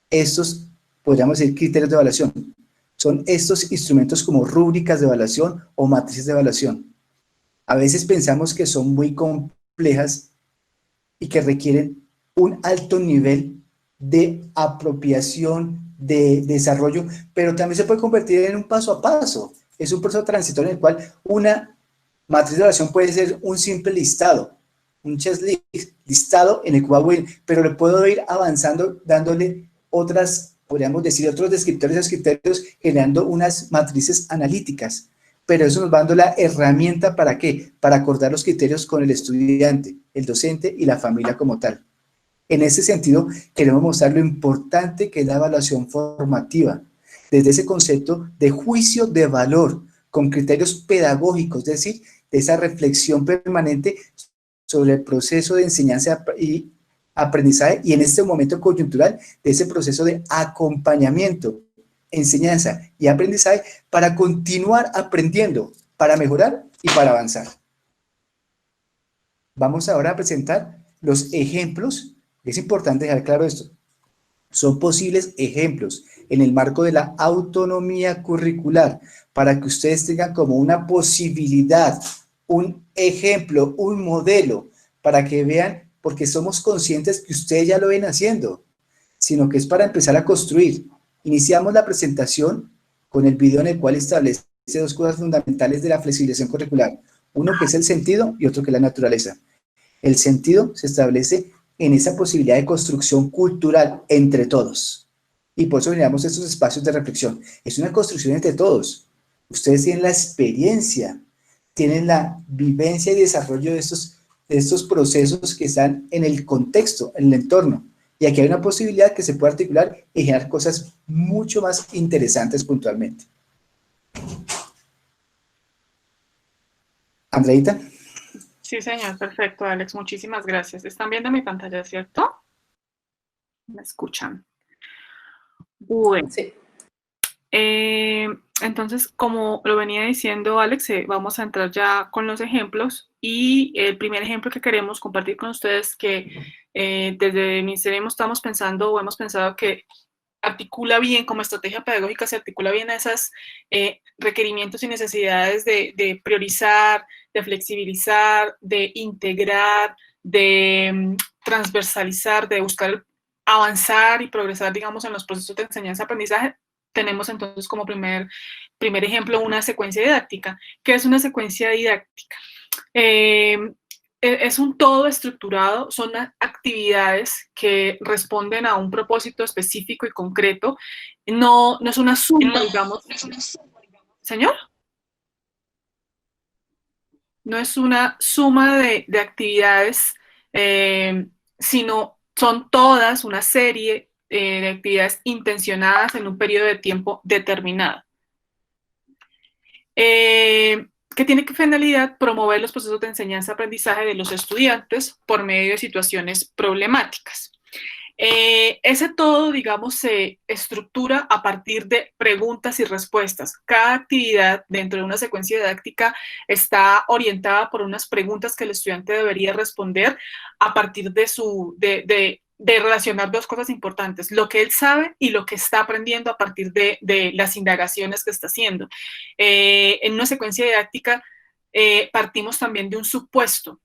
estos, podríamos decir, criterios de evaluación. Son estos instrumentos como rúbricas de evaluación o matrices de evaluación. A veces pensamos que son muy complejas y que requieren un alto nivel de apropiación, de desarrollo, pero también se puede convertir en un paso a paso. Es un proceso transitorio en el cual una matriz de evaluación puede ser un simple listado, un checklist, listado en el cual voy, pero le puedo ir avanzando, dándole otras, podríamos decir, otros descriptores y criterios, generando unas matrices analíticas. Pero eso nos va dando la herramienta ¿para qué? Para acordar los criterios con el estudiante, el docente y la familia como tal. En ese sentido, queremos mostrar lo importante que es la evaluación formativa, desde ese concepto de juicio de valor, con criterios pedagógicos, es decir, de esa reflexión permanente sobre el proceso de enseñanza y aprendizaje, y en este momento coyuntural, de ese proceso de acompañamiento, enseñanza y aprendizaje para continuar aprendiendo, para mejorar y para avanzar. Vamos ahora a presentar los ejemplos. Es importante dejar claro esto. Son posibles ejemplos en el marco de la autonomía curricular para que ustedes tengan como una posibilidad, un ejemplo, un modelo, para que vean, porque somos conscientes que ustedes ya lo ven haciendo, sino que es para empezar a construir. Iniciamos la presentación con el video en el cual establece dos cosas fundamentales de la flexibilización curricular. Uno que es el sentido y otro que es la naturaleza. El sentido se establece en esa posibilidad de construcción cultural entre todos. Y por eso generamos estos espacios de reflexión. Es una construcción entre todos. Ustedes tienen la experiencia, tienen la vivencia y desarrollo de estos procesos que están en el contexto, en el entorno. Y aquí hay una posibilidad que se puede articular y generar cosas mucho más interesantes puntualmente. Andreita. Sí, señor, perfecto, Alex, muchísimas gracias. ¿Están viendo mi pantalla, cierto? ¿Me escuchan? Bueno. Sí. Entonces, como lo venía diciendo Alex, vamos a entrar ya con los ejemplos y el primer ejemplo que queremos compartir con ustedes que desde el Ministerio estamos pensando o hemos pensado que articula bien, como estrategia pedagógica se articula bien esos requerimientos y necesidades de priorizar, de flexibilizar, de integrar, de transversalizar, de buscar avanzar y progresar, digamos, en los procesos de enseñanza-aprendizaje. Tenemos entonces como primer ejemplo una secuencia didáctica. ¿Qué es una secuencia didáctica? Es un todo estructurado, son actividades que responden a un propósito específico y concreto. No es una suma, digamos. ¿Señor? No es una suma de actividades, sino son todas una serie de actividades intencionadas en un periodo de tiempo determinado. Que tiene que finalidad promover los procesos de enseñanza-aprendizaje de los estudiantes por medio de situaciones problemáticas. Ese todo, digamos, se estructura a partir de preguntas y respuestas. Cada actividad dentro de una secuencia didáctica está orientada por unas preguntas que el estudiante debería responder a partir de relacionar dos cosas importantes, lo que él sabe y lo que está aprendiendo a partir de las indagaciones que está haciendo. En una secuencia didáctica partimos también de un supuesto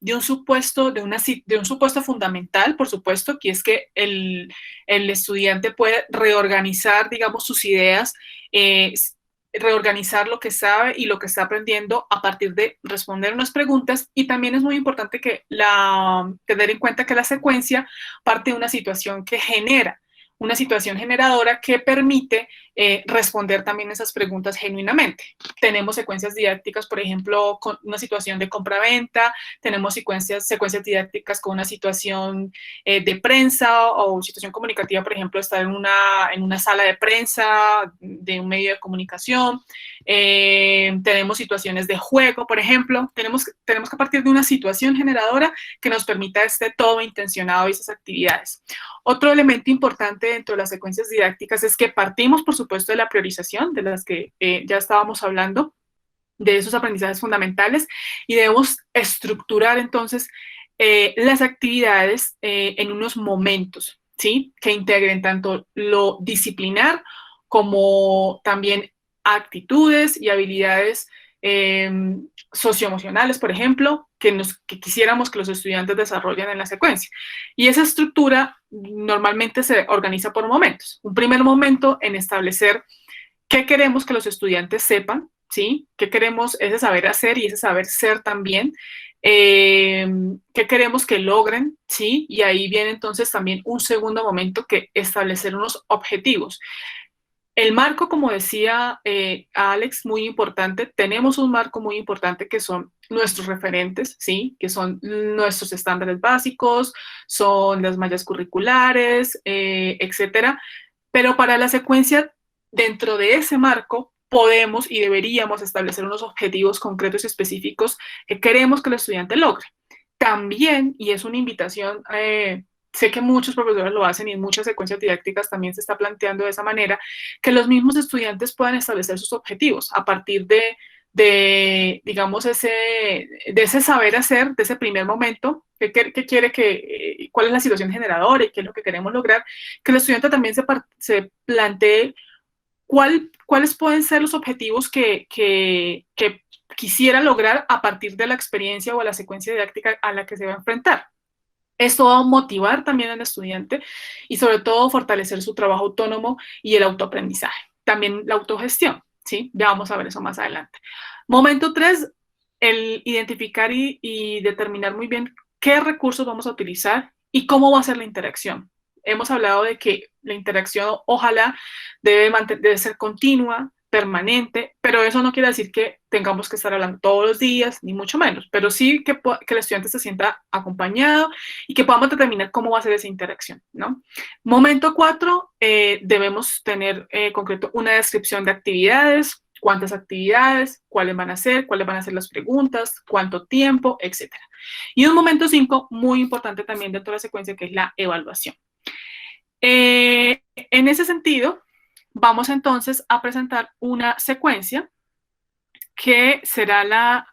fundamental, por supuesto, que es que el estudiante puede reorganizar, digamos, sus ideas, reorganizar lo que sabe y lo que está aprendiendo a partir de responder unas preguntas. Y también es muy importante tener en cuenta que la secuencia parte de una situación que genera, una situación generadora que permite responder también esas preguntas genuinamente. Tenemos secuencias didácticas, por ejemplo, con una situación de compra-venta, tenemos secuencias didácticas con una situación de prensa o situación comunicativa, por ejemplo, estar en una sala de prensa de un medio de comunicación. Tenemos situaciones de juego, por ejemplo. Tenemos que partir de una situación generadora que nos permita todo intencionado y esas actividades. Otro elemento importante dentro de las secuencias didácticas es que partimos, por supuesto, de la priorización, de las que ya estábamos hablando, de esos aprendizajes fundamentales, y debemos estructurar entonces las actividades en unos momentos, ¿sí? Que integren tanto lo disciplinar como también actitudes y habilidades socioemocionales, por ejemplo, que quisiéramos que los estudiantes desarrollen en la secuencia. Y esa estructura normalmente se organiza por momentos. Un primer momento en establecer qué queremos que los estudiantes sepan, ¿sí? ¿Qué queremos ese saber hacer y ese saber ser también? ¿Qué queremos que logren? ¿Sí? Y ahí viene entonces también un segundo momento, que establecer unos objetivos. El marco, como decía Alex, muy importante. Tenemos un marco muy importante que son nuestros referentes, ¿sí? Que son nuestros estándares básicos, son las mallas curriculares, etcétera. Pero para la secuencia, dentro de ese marco, podemos y deberíamos establecer unos objetivos concretos y específicos que queremos que el estudiante logre. También, y es una invitación, sé que muchos profesores lo hacen y en muchas secuencias didácticas también se está planteando de esa manera, que los mismos estudiantes puedan establecer sus objetivos a partir digamos, de ese saber hacer, de ese primer momento, cuál es la situación generadora y qué es lo que queremos lograr, que el estudiante también se plantee cuáles pueden ser los objetivos que quisiera lograr a partir de la experiencia o la secuencia didáctica a la que se va a enfrentar. Esto va a motivar también al estudiante y sobre todo fortalecer su trabajo autónomo y el autoaprendizaje. También la autogestión, ¿sí? Ya vamos a ver eso más adelante. Momento 3, el identificar y determinar muy bien qué recursos vamos a utilizar y cómo va a ser la interacción. Hemos hablado de que la interacción ojalá debe ser continua, permanente, pero eso no quiere decir que tengamos que estar hablando todos los días, ni mucho menos, pero sí que el estudiante se sienta acompañado y que podamos determinar cómo va a ser esa interacción, ¿no? Momento 4, debemos tener concreto una descripción de actividades, cuántas actividades, cuáles van a ser las preguntas, cuánto tiempo, etc. Y un momento 5, muy importante también dentro de la secuencia, que es la evaluación. En ese sentido, vamos entonces a presentar una secuencia que será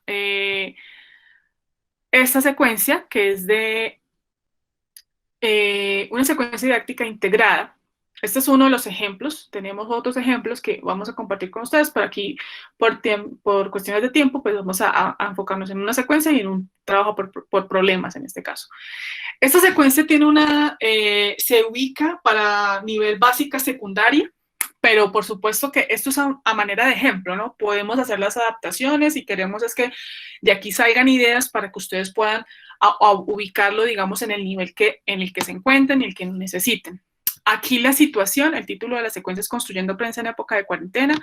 esta secuencia, que es de una secuencia didáctica integrada. Este es uno de los ejemplos. Tenemos otros ejemplos que vamos a compartir con ustedes, pero aquí por cuestiones de tiempo, pues vamos a enfocarnos en una secuencia y en un trabajo por problemas en este caso. Esta secuencia tiene se ubica para nivel básica secundaria, pero por supuesto que esto es a manera de ejemplo, ¿no? Podemos hacer las adaptaciones y queremos es que de aquí salgan ideas para que ustedes puedan ubicarlo, digamos, en el nivel en el que se encuentren y el que necesiten. Aquí la situación, el título de la secuencia es Construyendo Prensa en época de cuarentena,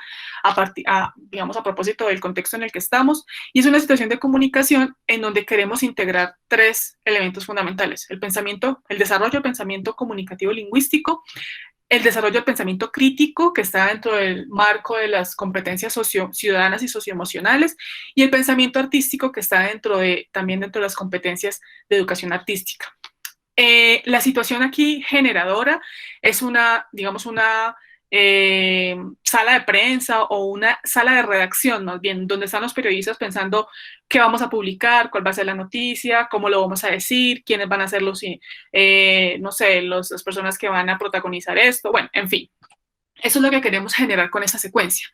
digamos, a propósito del contexto en el que estamos, y es una situación de comunicación en donde queremos integrar 3 elementos fundamentales: el desarrollo del pensamiento comunicativo lingüístico, el desarrollo del pensamiento crítico, que está dentro del marco de las competencias ciudadanas y socioemocionales, y el pensamiento artístico, que está también dentro de las competencias de educación artística. La situación aquí generadora es digamos, una sala de prensa o una sala de redacción, más bien, donde están los periodistas pensando qué vamos a publicar, cuál va a ser la noticia, cómo lo vamos a decir, quiénes van a ser no sé, las personas que van a protagonizar esto, bueno, en fin. Eso es lo que queremos generar con esta secuencia.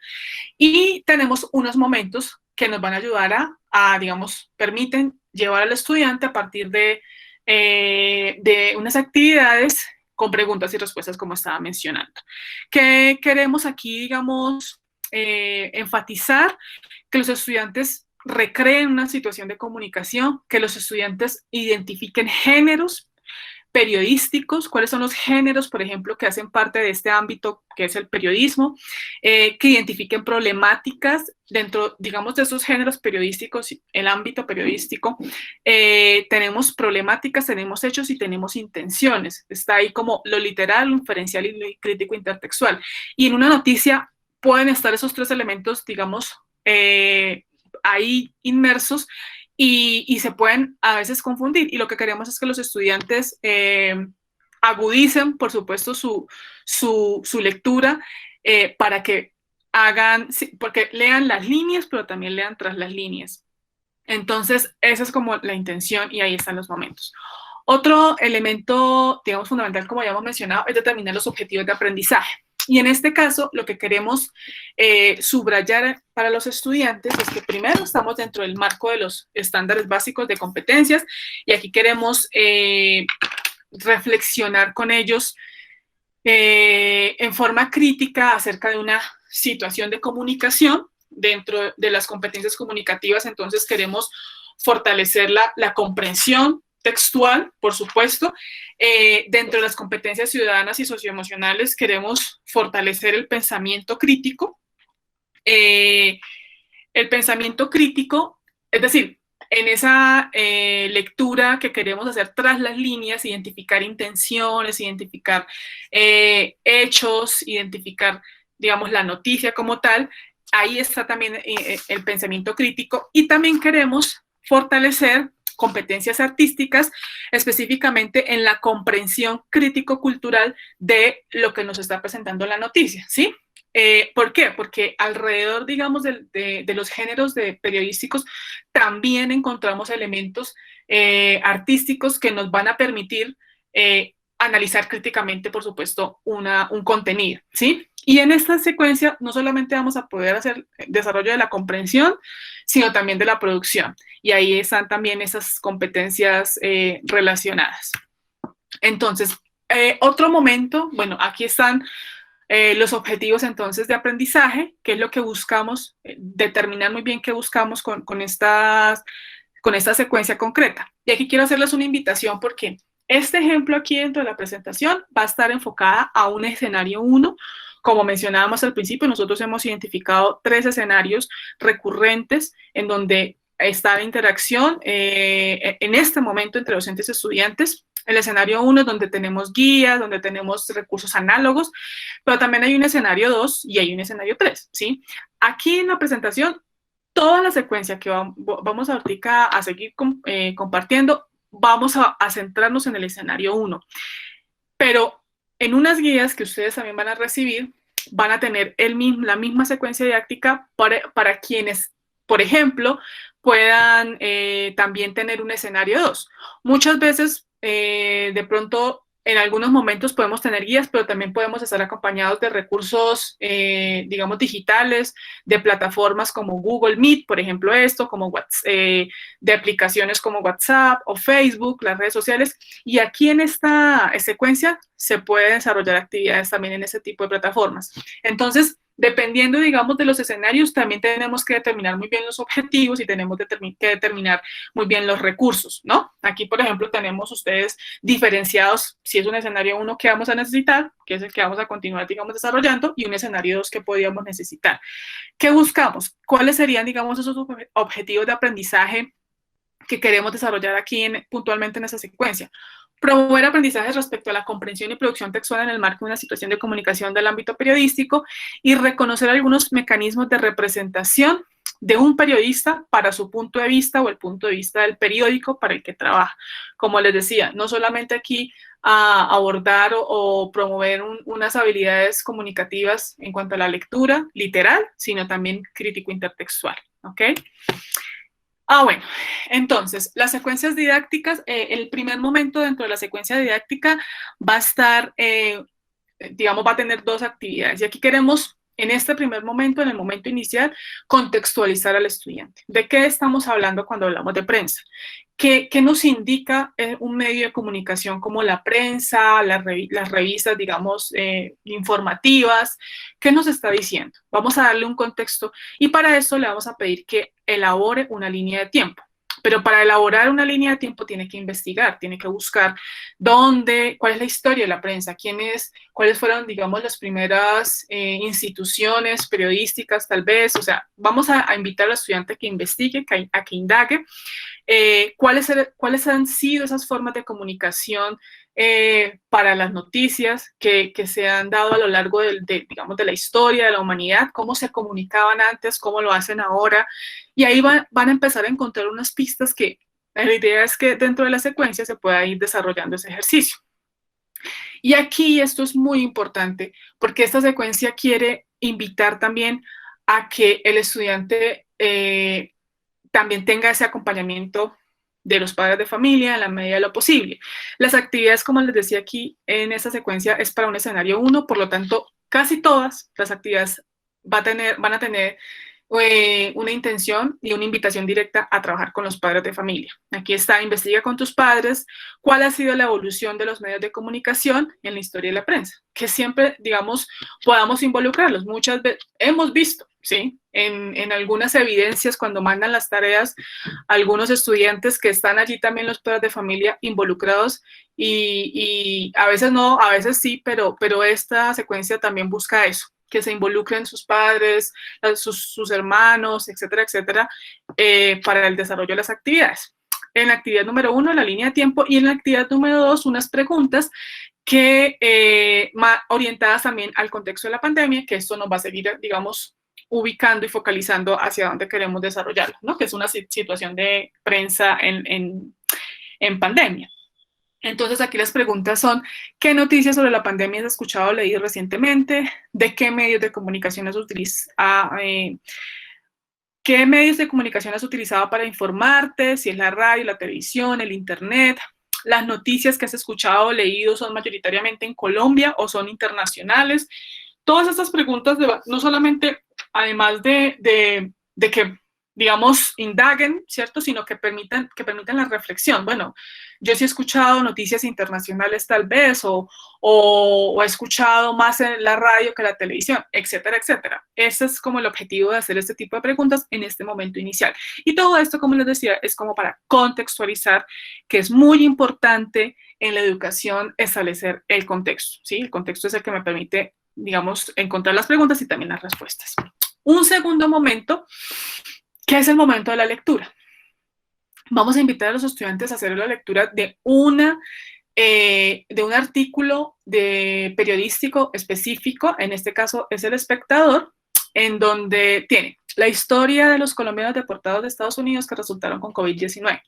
Y tenemos unos momentos que nos van a ayudar digamos, permiten llevar al estudiante a partir de unas actividades con preguntas y respuestas, como estaba mencionando. ¿Qué queremos aquí, digamos, enfatizar? Que los estudiantes recreen una situación de comunicación, que los estudiantes identifiquen géneros periodísticos, cuáles son los géneros, por ejemplo, que hacen parte de este ámbito que es el periodismo, que identifiquen problemáticas dentro, digamos, de esos géneros periodísticos, el ámbito periodístico. Tenemos problemáticas, tenemos hechos y tenemos intenciones. Está ahí como lo literal, lo inferencial y lo crítico intertextual. Y en una noticia pueden estar esos 3 elementos, digamos, ahí inmersos, y se pueden a veces confundir, y lo que queremos es que los estudiantes agudicen, por supuesto, su lectura para que porque lean las líneas, pero también lean tras las líneas. Entonces, esa es como la intención, y ahí están los momentos. Otro elemento, digamos, fundamental, como ya hemos mencionado, es determinar los objetivos de aprendizaje. Y en este caso, lo que queremos subrayar para los estudiantes es que primero estamos dentro del marco de los estándares básicos de competencias, y aquí queremos reflexionar con ellos en forma crítica acerca de una situación de comunicación dentro de las competencias comunicativas. Entonces queremos fortalecer la comprensión textual, por supuesto. Dentro de las competencias ciudadanas y socioemocionales queremos fortalecer el pensamiento crítico. El pensamiento crítico, es decir, en esa lectura que queremos hacer tras las líneas, identificar intenciones, identificar hechos, identificar, digamos, la noticia como tal. Ahí está también el pensamiento crítico, y también queremos fortalecer competencias artísticas, específicamente en la comprensión crítico-cultural de lo que nos está presentando la noticia, ¿sí? ¿Por qué? Porque alrededor, digamos, de los géneros periodísticos también encontramos elementos artísticos que nos van a permitir analizar críticamente, por supuesto, un contenido, ¿sí? Y en esta secuencia no solamente vamos a poder hacer desarrollo de la comprensión, sino también de la producción. Y ahí están también esas competencias relacionadas. Entonces, otro momento, bueno, aquí están los objetivos entonces de aprendizaje, que es lo que buscamos, determinar muy bien qué buscamos con esta secuencia concreta. Y aquí quiero hacerles una invitación, porque este ejemplo aquí dentro de la presentación va a estar enfocada a un escenario 1, Como mencionábamos al principio, nosotros hemos identificado 3 escenarios recurrentes en donde está la interacción en este momento entre docentes y estudiantes. El escenario 1 es donde tenemos guías, donde tenemos recursos análogos, pero también hay un escenario 2 y hay un escenario 3, ¿sí? Aquí en la presentación, toda la secuencia que vamos ahorita a seguir compartiendo, vamos a centrarnos en el escenario 1. Pero en unas guías que ustedes también van a recibir, van a tener la misma secuencia didáctica para quienes, por ejemplo, puedan también tener un escenario 2. Muchas veces, de pronto, en algunos momentos podemos tener guías, pero también podemos estar acompañados de recursos, digamos, digitales, de plataformas como Google Meet, por ejemplo, como de aplicaciones como WhatsApp o Facebook, las redes sociales. Y aquí en esta secuencia se pueden desarrollar actividades también en ese tipo de plataformas. Entonces, dependiendo, digamos, de los escenarios, también tenemos que determinar muy bien los objetivos y tenemos que determinar muy bien los recursos, ¿no? Aquí, por ejemplo, tenemos ustedes diferenciados si es un escenario 1 que vamos a necesitar, que es el que vamos a continuar, digamos, desarrollando, y un escenario 2 que podríamos necesitar. ¿Qué buscamos? ¿Cuáles serían, digamos, esos objetivos de aprendizaje que queremos desarrollar aquí puntualmente en esa secuencia? Promover aprendizajes respecto a la comprensión y producción textual en el marco de una situación de comunicación del ámbito periodístico y reconocer algunos mecanismos de representación de un periodista para su punto de vista o el punto de vista del periódico para el que trabaja. Como les decía, no solamente aquí a abordar o promover unas habilidades comunicativas en cuanto a la lectura literal, sino también crítico-intertextual, ¿ok? Bueno, entonces, las secuencias didácticas, el primer momento dentro de la secuencia didáctica va a estar, digamos, va a tener 2 actividades. Y aquí queremos, en este primer momento, en el momento inicial, contextualizar al estudiante. ¿De qué estamos hablando cuando hablamos de prensa? ¿Qué nos indica un medio de comunicación como la prensa, las revistas, digamos, informativas? ¿Qué nos está diciendo? Vamos a darle un contexto y para eso le vamos a pedir que elabore una línea de tiempo. Pero para elaborar una línea de tiempo tiene que investigar, tiene que buscar cuál es la historia de la prensa, cuáles fueron, digamos, las primeras instituciones periodísticas, tal vez. O sea, vamos a invitar al estudiante a que investigue, a que indague cuáles han sido esas formas de comunicación para las noticias que se han dado a lo largo digamos, de la historia de la humanidad, cómo se comunicaban antes, cómo lo hacen ahora, y ahí van a empezar a encontrar unas pistas que la idea es que dentro de la secuencia se pueda ir desarrollando ese ejercicio. Y aquí esto es muy importante porque esta secuencia quiere invitar también a que el estudiante también tenga ese acompañamiento de los padres de familia en la medida de lo posible. Las actividades, como les decía aquí en esta secuencia, es para un escenario 1, por lo tanto, casi todas las actividades van a tener una intención y una invitación directa a trabajar con los padres de familia. Aquí está, investiga con tus padres cuál ha sido la evolución de los medios de comunicación en la historia de la prensa, que siempre, digamos, podamos involucrarlos. Muchas veces hemos visto, ¿sí?, en algunas evidencias cuando mandan las tareas algunos estudiantes que están allí también los padres de familia involucrados y a veces no, a veces sí, pero esta secuencia también busca eso, que se involucren sus padres, sus hermanos, etcétera, etcétera, para el desarrollo de las actividades. En la actividad número 1, la línea de tiempo, y en la actividad número 2, unas preguntas que orientadas también al contexto de la pandemia, que esto nos va a seguir, digamos, ubicando y focalizando hacia dónde queremos desarrollarlo, ¿no? Que es una situación de prensa en pandemia. Entonces, aquí las preguntas son, ¿qué noticias sobre la pandemia has escuchado o leído recientemente? ¿De qué medios de comunicación has utilizado? ¿Qué medios de comunicación has utilizado para informarte? Si es la radio, la televisión, el internet. Las noticias que has escuchado o leído son mayoritariamente en Colombia o son internacionales. Todas estas preguntas, no solamente, además de que, digamos, indaguen, ¿cierto?, sino que permitan la reflexión. Bueno, yo sí he escuchado noticias internacionales tal vez, o he escuchado más en la radio que la televisión, etcétera, etcétera. Ese es como el objetivo de hacer este tipo de preguntas en este momento inicial. Y todo esto, como les decía, es como para contextualizar, que es muy importante en la educación establecer el contexto, ¿sí? El contexto es el que me permite digamos, encontrar las preguntas y también las respuestas. Un segundo momento, que es el momento de la lectura. Vamos a invitar a los estudiantes a hacer la lectura de un artículo periodístico específico, en este caso es El Espectador, en donde tiene la historia de los colombianos deportados de Estados Unidos que resultaron con COVID-19.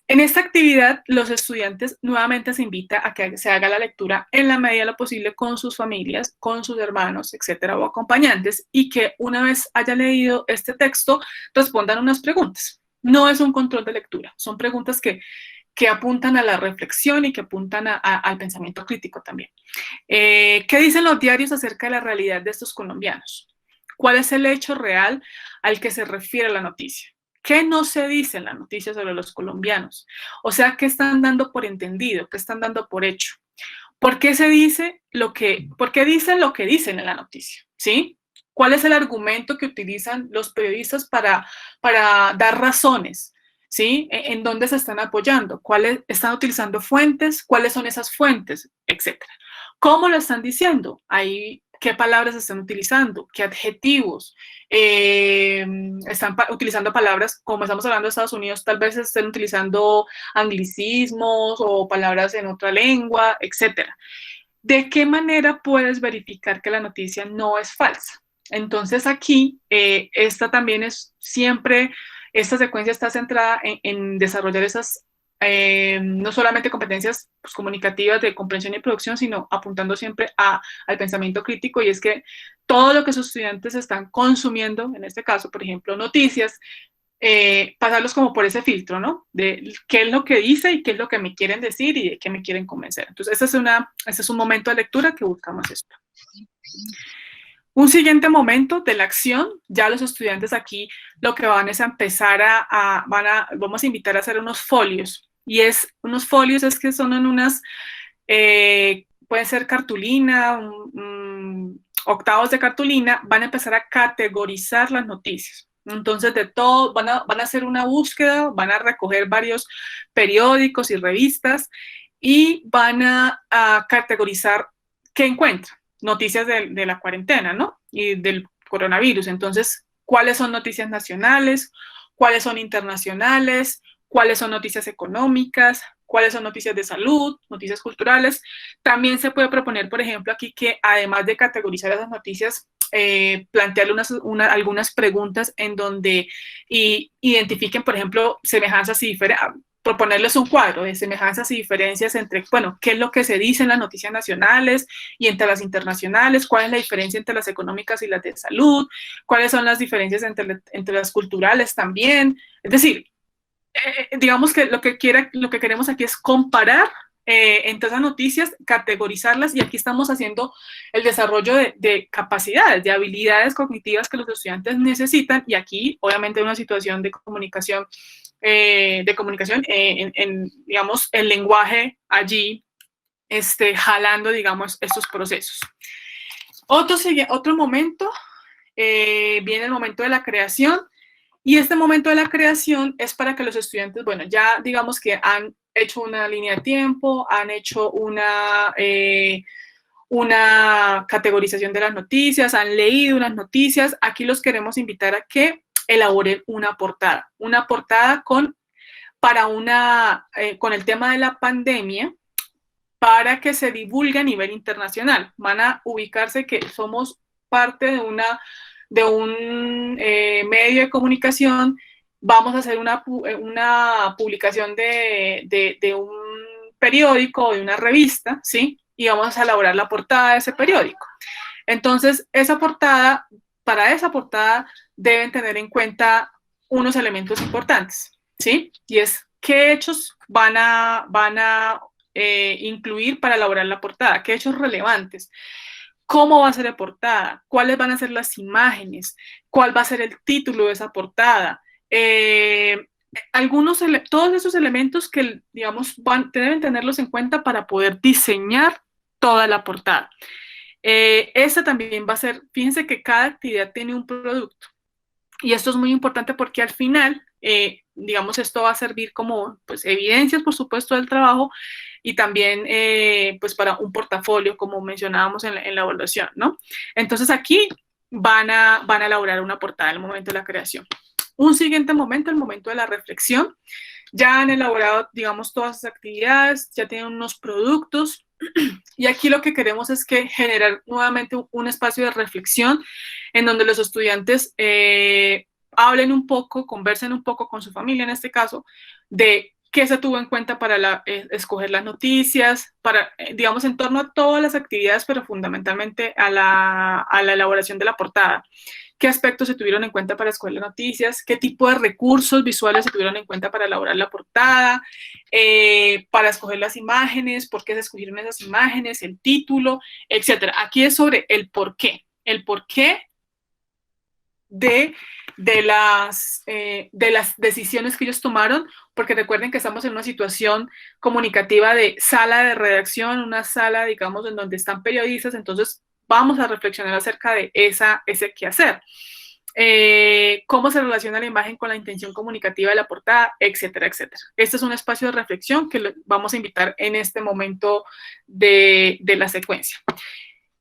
En esta actividad, los estudiantes nuevamente se invita a que se haga la lectura en la medida de lo posible con sus familias, con sus hermanos, etcétera, o acompañantes, y que una vez haya leído este texto, respondan unas preguntas. No es un control de lectura, son preguntas que apuntan a la reflexión y que apuntan al pensamiento crítico también. ¿Qué dicen los diarios acerca de la realidad de estos colombianos? ¿Cuál es el hecho real al que se refiere la noticia? ¿Qué no se dice en la noticia sobre los colombianos? O sea, ¿qué están dando por entendido? ¿Qué están dando por hecho? ¿Por qué dicen lo que dicen en la noticia? ¿Sí? ¿Cuál es el argumento que utilizan los periodistas para dar razones? ¿Sí? ¿En dónde se están apoyando? ¿Cuáles están utilizando fuentes? ¿Cuáles son esas fuentes? Etcétera. ¿Cómo lo están diciendo? Ahí, ¿qué palabras están utilizando? ¿Qué adjetivos? Están utilizando palabras, como estamos hablando de Estados Unidos, tal vez estén utilizando anglicismos o palabras en otra lengua, etcétera. ¿De qué manera puedes verificar que la noticia no es falsa? Entonces aquí, esta también es siempre... Esta secuencia está centrada en desarrollar esas, no solamente competencias pues, comunicativas de comprensión y producción, sino apuntando siempre al pensamiento crítico, y es que todo lo que sus estudiantes están consumiendo, en este caso, por ejemplo, noticias, pasarlos como por ese filtro, ¿no? De qué es lo que dice y qué es lo que me quieren decir y de qué me quieren convencer. Entonces, ese es un momento de lectura que buscamos esto. Un siguiente momento de la acción, ya los estudiantes aquí lo que van es a empezar vamos a invitar a hacer unos folios, y unos folios es que son en unas, puede ser cartulina, octavos de cartulina, van a empezar a categorizar las noticias. Entonces, de todo, van a hacer una búsqueda, van a recoger varios periódicos y revistas y van a categorizar qué encuentran. Noticias de la cuarentena, ¿no? Y del coronavirus. Entonces, ¿cuáles son noticias nacionales? ¿Cuáles son internacionales? ¿Cuáles son noticias económicas? ¿Cuáles son noticias de salud? Noticias culturales. También se puede proponer, por ejemplo, aquí que además de categorizar esas noticias, plantearle algunas preguntas en donde identifiquen, por ejemplo, semejanzas y diferencias, proponerles un cuadro de semejanzas y diferencias entre, bueno, qué es lo que se dice en las noticias nacionales y entre las internacionales, cuál es la diferencia entre las económicas y las de salud, cuáles son las diferencias entre las culturales también. Es decir, digamos que lo que queremos aquí es comparar entre esas noticias, categorizarlas, y aquí estamos haciendo el desarrollo de capacidades, de habilidades cognitivas que los estudiantes necesitan, y aquí obviamente hay una situación de comunicación, digamos, el lenguaje allí jalando, digamos, estos procesos. Otro momento, viene el momento de la creación, y este momento de la creación es para que los estudiantes, bueno, ya digamos que han hecho una línea de tiempo, han hecho una categorización de las noticias, han leído unas noticias. Aquí los queremos invitar a que elaboren una portada con el tema de la pandemia, para que se divulgue a nivel internacional. Van a ubicarse que somos parte de un medio de comunicación, vamos a hacer una publicación de un periódico o de una revista, ¿sí? Y vamos a elaborar la portada de ese periódico. Entonces, para esa portada deben tener en cuenta unos elementos importantes, ¿sí? Y es qué hechos van a incluir para elaborar la portada, qué hechos relevantes. ¿Cómo va a ser la portada? ¿Cuáles van a ser las imágenes? ¿Cuál va a ser el título de esa portada? Todos esos elementos que, digamos, deben tenerlos en cuenta para poder diseñar toda la portada. Esta también va a ser, fíjense que cada actividad tiene un producto. Y esto es muy importante porque al final digamos, esto va a servir como, pues, evidencias, por supuesto, del trabajo y también, pues, para un portafolio, como mencionábamos en la evaluación, ¿no? Entonces, aquí van a elaborar una portada en el momento de la creación. Un siguiente momento, el momento de la reflexión. Ya han elaborado, digamos, todas las actividades, ya tienen unos productos, y aquí lo que queremos es que generar nuevamente un espacio de reflexión en donde los estudiantes hablen un poco, conversen un poco con su familia en este caso, de qué se tuvo en cuenta para escoger las noticias, para, digamos, en torno a todas las actividades, pero fundamentalmente a la elaboración de la portada. ¿Qué aspectos se tuvieron en cuenta para escoger las noticias? ¿Qué tipo de recursos visuales se tuvieron en cuenta para elaborar la portada? Para escoger las imágenes, ¿por qué se escogieron esas imágenes? El título, etcétera. Aquí es sobre el por qué de las decisiones que ellos tomaron, porque recuerden que estamos en una situación comunicativa de sala de redacción, una sala, digamos, en donde están periodistas, entonces vamos a reflexionar acerca de ese quehacer. Cómo se relaciona la imagen con la intención comunicativa de la portada, etcétera, etcétera. Este es un espacio de reflexión que vamos a invitar en este momento de la secuencia.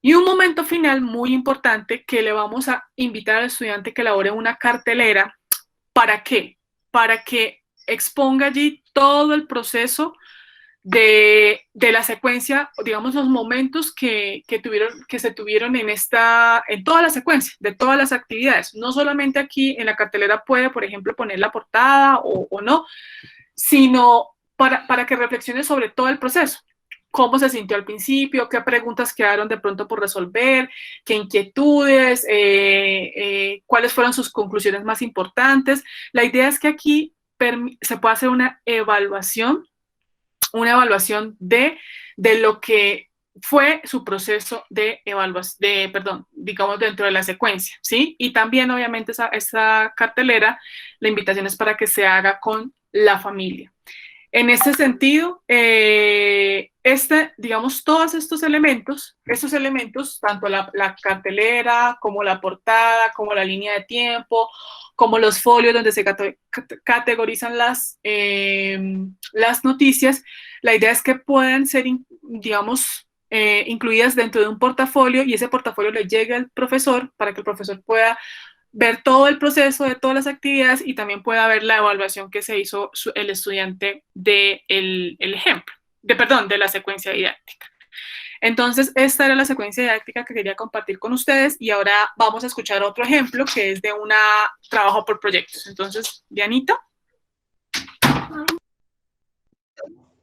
Y un momento final muy importante que le vamos a invitar al estudiante que elabore una cartelera. ¿Para qué? Para que exponga allí todo el proceso de la secuencia, digamos, los momentos que se tuvieron en toda la secuencia, de todas las actividades. No solamente aquí en la cartelera puede, por ejemplo, poner la portada o no, sino para que reflexione sobre todo el proceso. Cómo se sintió al principio, qué preguntas quedaron de pronto por resolver, qué inquietudes, cuáles fueron sus conclusiones más importantes. La idea es que aquí se pueda hacer una evaluación de lo que fue su proceso de evaluación, digamos, dentro de la secuencia, ¿sí? Y también, obviamente, esa cartelera, la invitación es para que se haga con la familia. En ese sentido, digamos, todos estos elementos, tanto la cartelera, como la portada, como la línea de tiempo, como los folios donde se categorizan las noticias, la idea es que puedan ser, digamos, incluidas dentro de un portafolio y ese portafolio le llegue al profesor para que el profesor pueda ver todo el proceso de todas las actividades y también pueda ver la evaluación que se hizo el estudiante del ejemplo, de la secuencia didáctica. Entonces, esta era la secuencia didáctica que quería compartir con ustedes y ahora vamos a escuchar otro ejemplo que es de un trabajo por proyectos. Entonces, Dianita.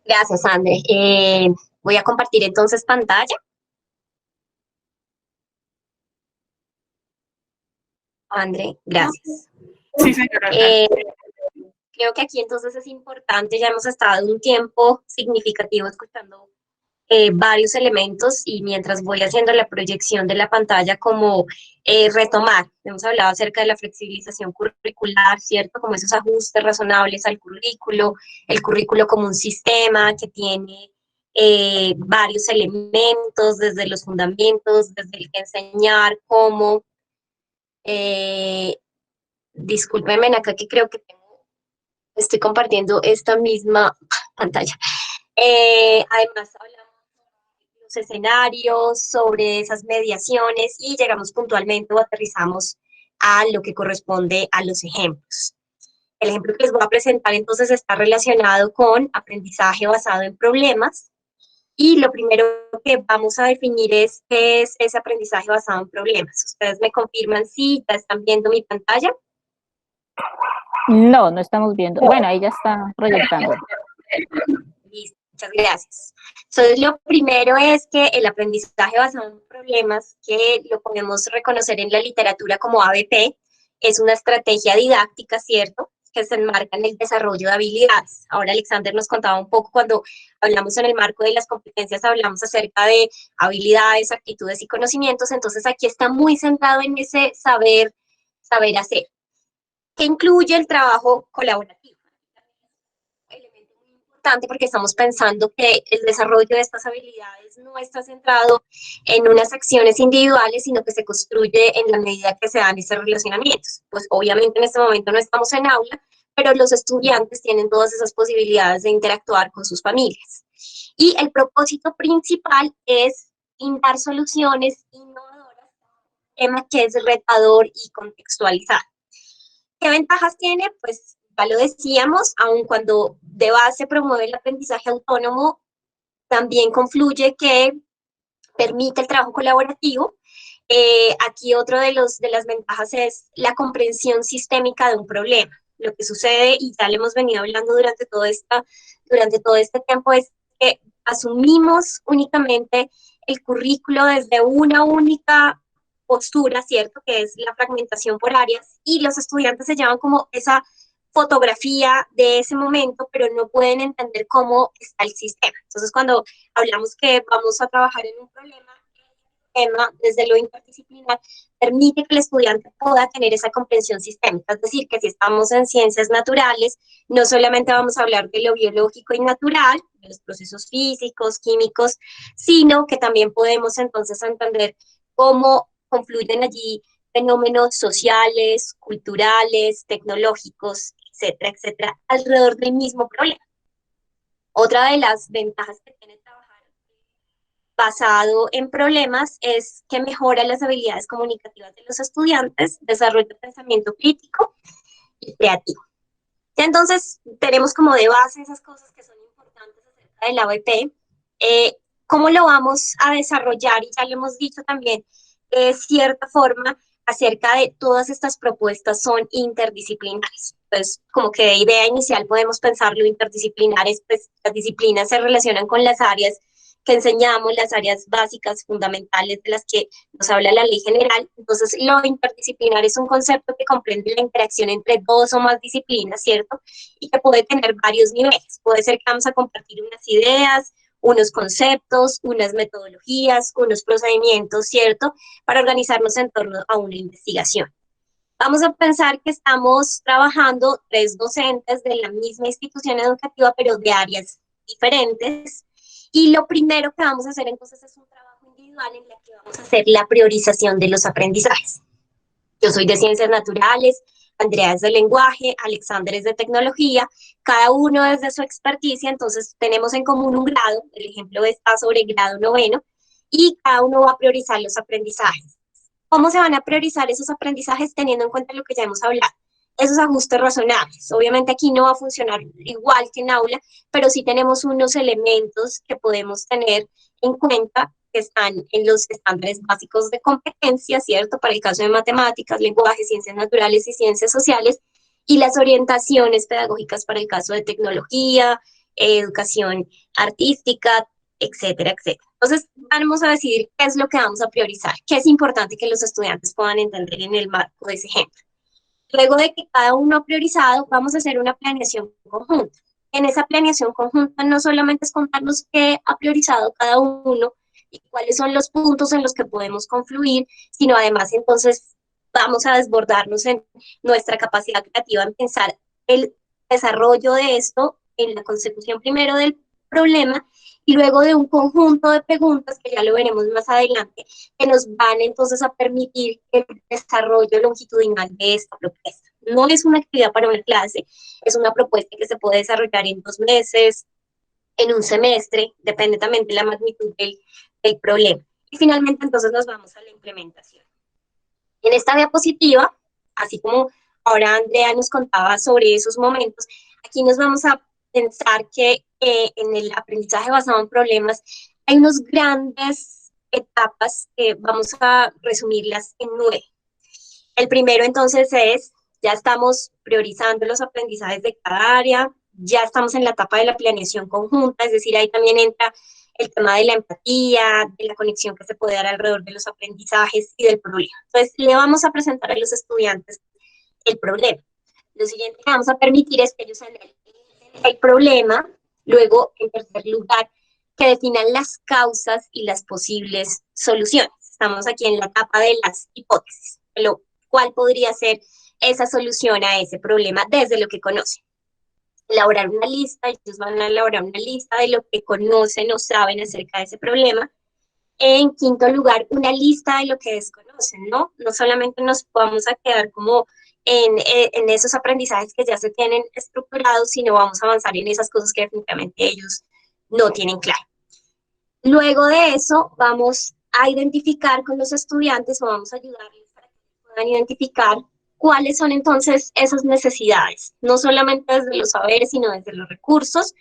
Gracias, André. Voy a compartir entonces pantalla. André, gracias. Sí, señora. Creo que aquí entonces es importante, ya hemos estado un tiempo significativo escuchando varios elementos y mientras voy haciendo la proyección de la pantalla como retomar, hemos hablado acerca de la flexibilización curricular, ¿cierto? Como esos ajustes razonables al currículo, el currículo como un sistema que tiene varios elementos, desde los fundamentos, desde el que enseñar, cómo. Discúlpenme acá que creo que estoy compartiendo esta misma pantalla. Además hablamos de los escenarios, sobre esas mediaciones y llegamos puntualmente o aterrizamos a lo que corresponde a los ejemplos. El ejemplo que les voy a presentar entonces está relacionado con aprendizaje basado en problemas. Y lo primero que vamos a definir es qué es ese aprendizaje basado en problemas. ¿Ustedes me confirman si ya están viendo mi pantalla? No, no estamos viendo. Bueno, ahí ya está proyectando. Listo, muchas gracias. Entonces, lo primero es que el aprendizaje basado en problemas, que lo podemos reconocer en la literatura como ABP, es una estrategia didáctica, ¿cierto?, que se enmarca en el desarrollo de habilidades. Ahora Alexander nos contaba un poco cuando hablamos en el marco de las competencias, hablamos acerca de habilidades, actitudes y conocimientos, entonces aquí está muy centrado en ese saber hacer, que incluye el trabajo colaborativo. Un elemento muy importante porque estamos pensando que el desarrollo de estas habilidades no está centrado en unas acciones individuales, sino que se construye en la medida que se dan esos relacionamientos. Pues obviamente en este momento no estamos en aula, pero los estudiantes tienen todas esas posibilidades de interactuar con sus familias. Y el propósito principal es brindar soluciones innovadoras, tema que es retador y contextualizado. ¿Qué ventajas tiene? Pues ya lo decíamos, aun cuando de base promueve el aprendizaje autónomo, también confluye que permite el trabajo colaborativo. Aquí otro de las ventajas es la comprensión sistémica de un problema. Lo que sucede, y ya lo hemos venido hablando durante todo este tiempo, es que asumimos únicamente el currículo desde una única postura, ¿cierto? Que es la fragmentación por áreas, y los estudiantes se llevan como esa fotografía de ese momento, pero no pueden entender cómo está el sistema. Entonces, cuando hablamos que vamos a trabajar en un problema, desde lo interdisciplinar, permite que el estudiante pueda tener esa comprensión sistémica, es decir, que si estamos en ciencias naturales, no solamente vamos a hablar de lo biológico y natural, de los procesos físicos, químicos, sino que también podemos entonces entender cómo confluyen allí fenómenos sociales, culturales, tecnológicos, etcétera, etcétera, alrededor del mismo problema. Otra de las ventajas que tiene trabajar basado en problemas es que mejora las habilidades comunicativas de los estudiantes, desarrolla pensamiento crítico y creativo. Entonces, tenemos como de base esas cosas que son importantes acerca de la ABP. ¿Cómo lo vamos a desarrollar? Y ya lo hemos dicho también, de cierta forma, acerca de todas estas propuestas son interdisciplinares. Entonces, como que de idea inicial podemos pensar lo interdisciplinar, pues las disciplinas se relacionan con las áreas que enseñamos, las áreas básicas, fundamentales de las que nos habla la ley general. Entonces, lo interdisciplinar es un concepto que comprende la interacción entre dos o más disciplinas, ¿cierto? Y que puede tener varios niveles. Puede ser que vamos a compartir unas ideas, unos conceptos, unas metodologías, unos procedimientos, ¿cierto? Para organizarnos en torno a una investigación. Vamos a pensar que estamos trabajando 3 docentes de la misma institución educativa, pero de áreas diferentes. Y lo primero que vamos a hacer entonces es un trabajo individual en el que vamos a hacer la priorización de los aprendizajes. Yo soy de ciencias naturales, Andrea es de lenguaje, Alexander es de tecnología, cada uno desde su experticia, entonces tenemos en común un grado, el ejemplo está sobre grado 9º, y cada uno va a priorizar los aprendizajes. ¿Cómo se van a priorizar esos aprendizajes teniendo en cuenta lo que ya hemos hablado? Esos ajustes razonables. Obviamente aquí no va a funcionar igual que en aula, pero sí tenemos unos elementos que podemos tener en cuenta que están en los estándares básicos de competencia, ¿cierto? Para el caso de matemáticas, lenguaje, ciencias naturales y ciencias sociales, y las orientaciones pedagógicas para el caso de tecnología, educación artística, etcétera, etcétera. Entonces, vamos a decidir qué es lo que vamos a priorizar, qué es importante que los estudiantes puedan entender en el marco de ese ejemplo. Luego de que cada uno ha priorizado, vamos a hacer una planeación conjunta. En esa planeación conjunta no solamente es contarnos qué ha priorizado cada uno y cuáles son los puntos en los que podemos confluir, sino además entonces vamos a desbordarnos en nuestra capacidad creativa en pensar el desarrollo de esto en la consecución primero del problema y luego de un conjunto de preguntas, que ya lo veremos más adelante, que nos van entonces a permitir el desarrollo longitudinal de esta propuesta. No es una actividad para una clase, es una propuesta que se puede desarrollar en 2 meses, en un semestre, depende también de la magnitud del problema. Y finalmente entonces nos vamos a la implementación. En esta diapositiva, así como ahora Andrea nos contaba sobre esos momentos, aquí nos vamos a pensar que en el aprendizaje basado en problemas hay unas grandes etapas que vamos a resumirlas en 9. El primero entonces es, ya estamos priorizando los aprendizajes de cada área, ya estamos en la etapa de la planeación conjunta, es decir, ahí también entra el tema de la empatía, de la conexión que se puede dar alrededor de los aprendizajes y del problema. Entonces, le vamos a presentar a los estudiantes el problema. Lo siguiente que vamos a permitir es que ellos analicen el problema, luego, en tercer lugar, que definan las causas y las posibles soluciones. Estamos aquí en la etapa de las hipótesis, cuál podría ser esa solución a ese problema desde lo que conocen. Elaborar una lista, ellos van a elaborar una lista de lo que conocen o saben acerca de ese problema. En quinto lugar, una lista de lo que desconocen, ¿no? No solamente nos vamos a quedar como en esos aprendizajes que ya se tienen estructurados, sino vamos a avanzar en esas cosas que definitivamente ellos no tienen claro. Luego de eso, vamos a identificar con los estudiantes o vamos a ayudarles para que puedan identificar cuáles son entonces esas necesidades, no solamente desde los saberes, sino desde los recursos,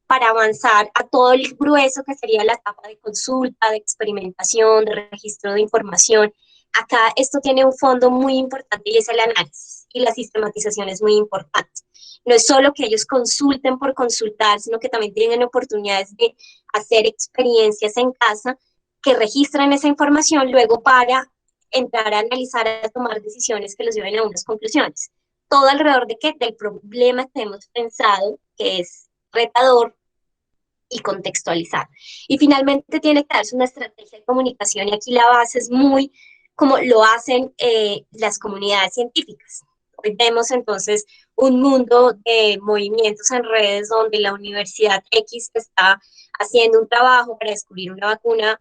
para avanzar a todo el grueso que sería la etapa de consulta, de experimentación, de registro de información. Acá esto tiene un fondo muy importante y es el análisis, y la sistematización es muy importante. No es solo que ellos consulten por consultar, sino que también tienen oportunidades de hacer experiencias en casa que registran esa información luego para entrar a analizar, a tomar decisiones que los lleven a unas conclusiones. Todo alrededor de qué? Del problema que hemos pensado, que es retador, y contextualizar. Y finalmente tiene que darse una estrategia de comunicación, y aquí la base es muy como lo hacen las comunidades científicas. Hoy vemos entonces un mundo de movimientos en redes donde la Universidad X está haciendo un trabajo para descubrir una vacuna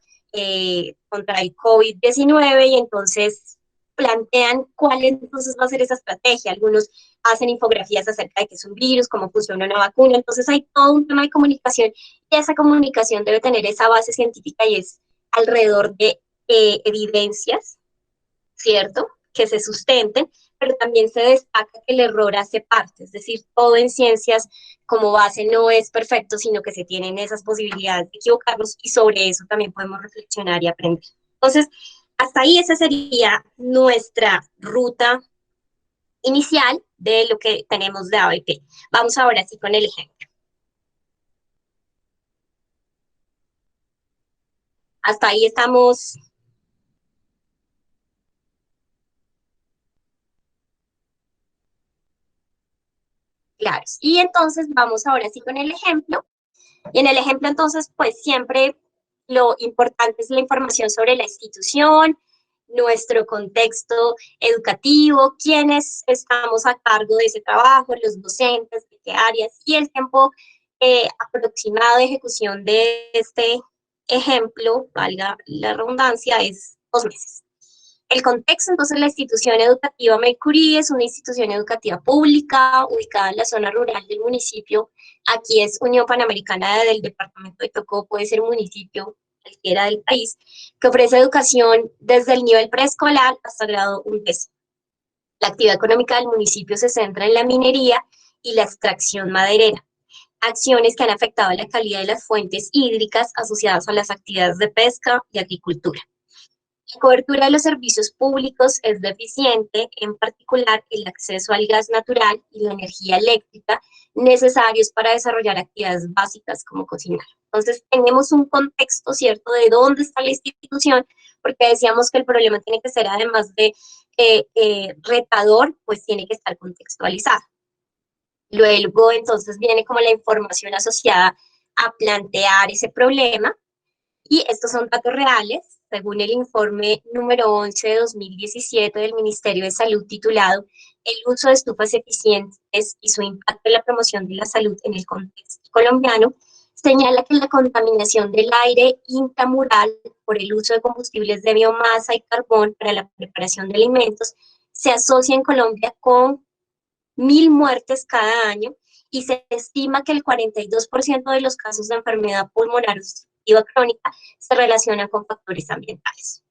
contra el COVID-19 y entonces plantean cuál entonces va a ser esa estrategia. Algunos hacen infografías acerca de qué es un virus, cómo funciona una vacuna, entonces hay todo un tema de comunicación y esa comunicación debe tener esa base científica y es alrededor de evidencias, ¿cierto?, que se sustenten, pero también se destaca que el error hace parte, es decir, todo en ciencias como base no es perfecto, sino que se tienen esas posibilidades de equivocarnos y sobre eso también podemos reflexionar y aprender. Entonces, hasta ahí esa sería nuestra ruta inicial de lo que tenemos de ABP. Vamos ahora sí con el ejemplo. Hasta ahí estamos. Claros. Y entonces vamos ahora sí con el ejemplo. Y en el ejemplo entonces pues siempre lo importante es la información sobre la institución, nuestro contexto educativo, quiénes estamos a cargo de ese trabajo, los docentes, de qué áreas, y el tiempo aproximado de ejecución de este ejemplo, valga la redundancia, es 2 meses. El contexto, entonces, la institución educativa Mercury es una institución educativa pública ubicada en la zona rural del municipio. Aquí es Unión Panamericana del departamento de Tocó, puede ser un municipio cualquiera del país, que ofrece educación desde el nivel preescolar hasta grado 10. La actividad económica del municipio se centra en la minería y la extracción maderera, acciones que han afectado la calidad de las fuentes hídricas asociadas a las actividades de pesca y agricultura. La cobertura de los servicios públicos es deficiente, en particular el acceso al gas natural y la energía eléctrica necesarios para desarrollar actividades básicas como cocinar. Entonces tenemos un contexto, ¿cierto?, de dónde está la institución, porque decíamos que el problema tiene que ser, además de retador, pues tiene que estar contextualizado. Luego, entonces, viene como la información asociada a plantear ese problema, y estos son datos reales, según el informe número 11 de 2017 del Ministerio de Salud titulado El uso de estufas eficientes y su impacto en la promoción de la salud en el contexto colombiano, señala que la contaminación del aire intramural por el uso de combustibles de biomasa y carbón para la preparación de alimentos se asocia en Colombia con 1.000 muertes cada año y se estima que el 42% de los casos de enfermedad pulmonar obstructiva crónica se relacionan con factores ambientales.